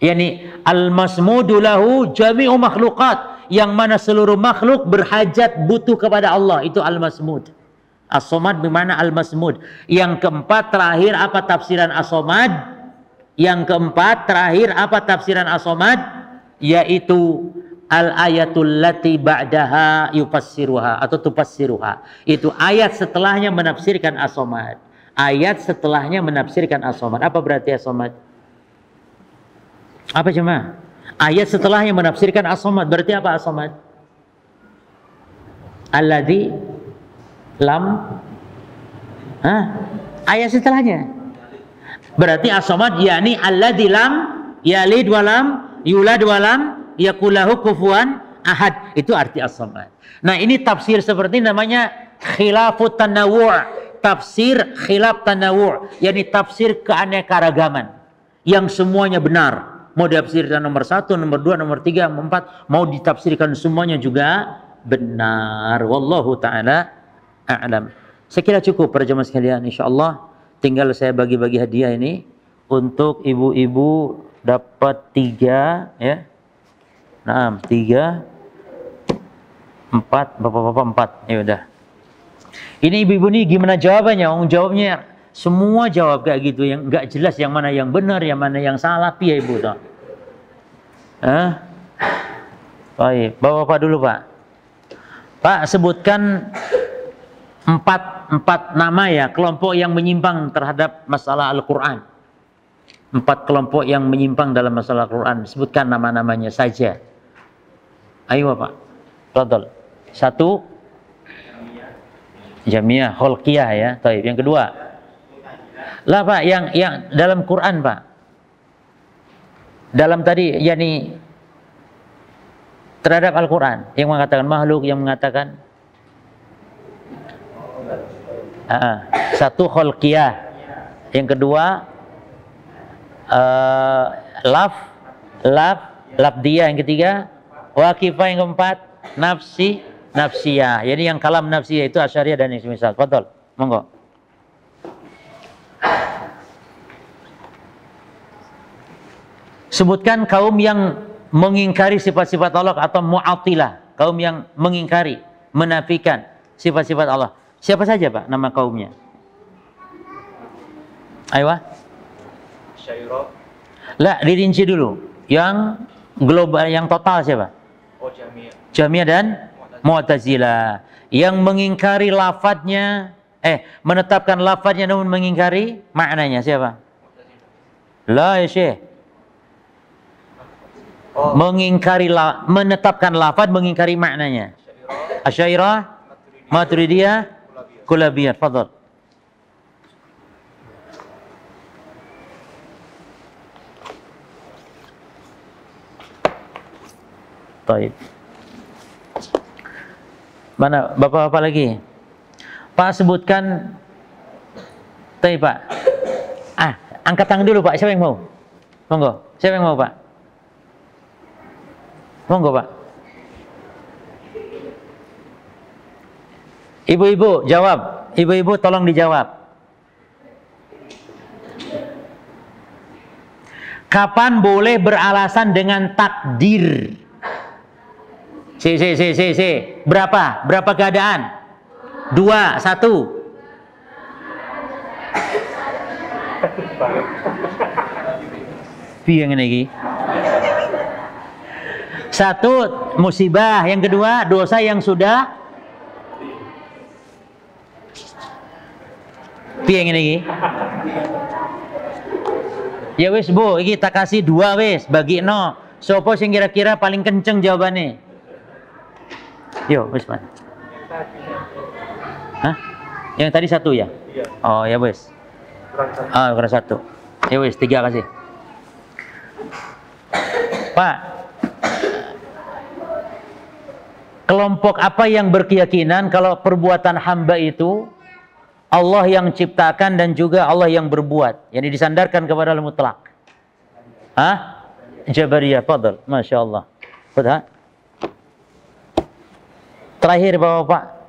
Yani al-masmudu lahu jami'u makhluqat, yang mana seluruh makhluk berhajat butuh kepada Allah, itu al-masmud. As-samad bermakna al-masmud. Yang keempat terakhir apa tafsiran as-samad? Yang keempat terakhir apa tafsiran as-samad? Yaitu al-ayatul lati ba'daha yufassiruha atau tufassiruha. Itu ayat setelahnya menafsirkan as-samad. Ayat setelahnya menafsirkan as-samad. Apa berarti as-samad? Apa cuma? Ayat setelahnya menafsirkan as-samad. Berarti apa as-samad? Alladzi lam. Ayat setelahnya. Berarti as-samad yakni alladzi lam yalid walam yulad walam yakulahu kufuwan ahad. Itu arti as-samad. Nah, ini tafsir seperti namanya khilafut tanawu'. Tafsir khilaf tanawu', yakni tafsir keanekaragaman yang semuanya benar. Mau ditafsirkan nomor 1, nomor 2, nomor 3, nomor 4, mau ditafsirkan semuanya juga benar. Wallahu taala a'lam. Saya kira cukup para jemaah sekalian, insyaallah. Tinggal saya bagi-bagi hadiah ini untuk ibu-ibu dapat 3 ya. Nah, 3 4, bapak-bapak 4. Ya udah. Ini ibu-ibu nih gimana jawabannya? Jawabnya semua jawab kayak gitu, yang enggak jelas yang mana yang benar, yang mana yang salah, piye ibu toh? Baik, bapak-bapak dulu, Pak. Pak, sebutkan 4 nama ya, kelompok yang menyimpang terhadap masalah Al-Quran. 4 kelompok yang menyimpang dalam masalah Al-Quran. Sebutkan nama-namanya saja. Ayo Pak. Fadhal. 1 Jamiah, Kholqiyah ya. Taib. Yang kedua. Lah Pak, yang dalam Quran Pak. Dalam tadi yakni terhadap Al-Quran yang mengatakan makhluk, yang mengatakan 1 Kholqiyah, yang kedua lafdiyah, yang ketiga waqifah, yang keempat nafsiyah. Jadi yang kalam nafsiyah itu Asy'ariyah dan yang semisal. Fadhol, monggo. Sebutkan kaum yang mengingkari sifat-sifat Allah atau mu'attilah, kaum yang mengingkari, menafikan sifat-sifat Allah. Siapa saja Pak nama kaumnya? Ayo. Asy'ariyah. Lah, dirinci dulu. Yang global, yang total siapa? Jamiah dan Mu'tazilah. Yang mengingkari lafadznya, menetapkan lafadznya namun mengingkari maknanya siapa? La ya Syekh. Menetapkan lafadz, mengingkari maknanya. Asy'ariyah, Maturidiyah, Kulabiyah. Fadhol. Taib. Mana bapak-bapak lagi? Pak, sebutkan. Taib Pak. Angkat tangan dulu Pak. Siapa yang mau? Monggo. Siapa yang mau Pak? Monggo Pak. Ibu-ibu jawab. Ibu-ibu tolong dijawab. Kapan boleh beralasan dengan takdir? Berapa? Berapa keadaan? 2, 1. Piye ngene iki? 1 musibah, yang kedua dosa yang sudah. Piye ngene iki? Ya wis Bu, iki tak kasih 2 wis, bagino. Sopo sing kira-kira paling kenceng jawabannya? Yo, wis Pak. Hah? Yang tadi 1 ya? Iya. Oh, ya wis. Kurang 1. Ya wis, 3 kasih. Pak, kelompok apa yang berkeyakinan kalau perbuatan hamba itu Allah yang ciptakan dan juga Allah yang berbuat. Yang disandarkan kepada al-mutlaq. Hah? Jabariyah, fadal. Masya Allah. Betul. Terakhir Bapak-Bapak.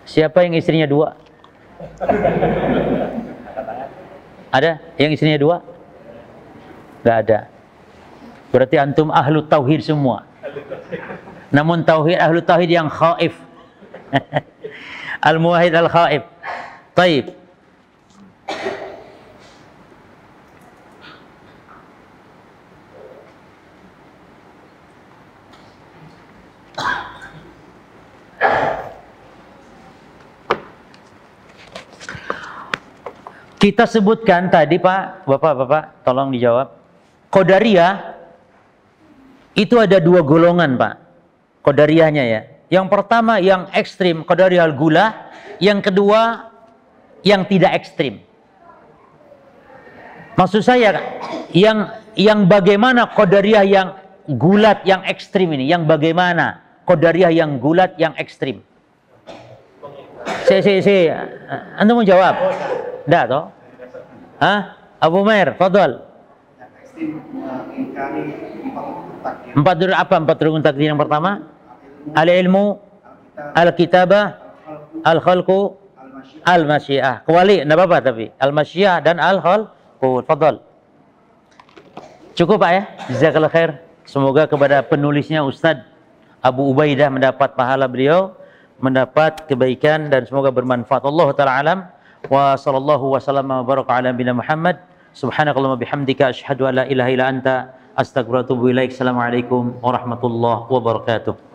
Siapa yang istrinya 2? Ada yang istrinya 2? Gak ada. Berarti antum ahlu tauhid semua. Namun tauhid ahlu tauhid yang khaif. Al-muwahhid al-khaif. Taib. Kita sebutkan tadi Pak, Bapak-bapak, tolong dijawab. Qadariyah itu ada 2 golongan Pak. Qadariyahnya ya. Yang pertama yang ekstrim, Qadariyah al-gula. Yang kedua yang tidak ekstrim. Maksud saya yang bagaimana Qadariyah yang gulat, yang ekstrim ini? Yang bagaimana Qadariyah yang gulat, yang ekstrim? Anda mau jawab? Enggak toh? Hah? Abu Umair, fadhal. Empat rukun takdir yang pertama? Al-ilmu, al-kitabah, al-khalqu, al-masyiah. Kewali, enggak apa-apa tapi. Al-masyiah dan al-khalqu. Fadhal. Cukup Pak ya? Jazakallahu khair. Semoga kepada penulisnya Ustadz Abu Ubaidah mendapat pahala beliau, mendapat kebaikan dan semoga bermanfaat. Allah taala alam. Wa sallallahu wa sallama wa baraka ala nabiyina Muhammad. Subhanakallahumma bihamdika asyhadu an la ilaha illa anta astaghfiruka wa atubu ilaik. Assalamualaikum warahmatullahi wabarakatuh.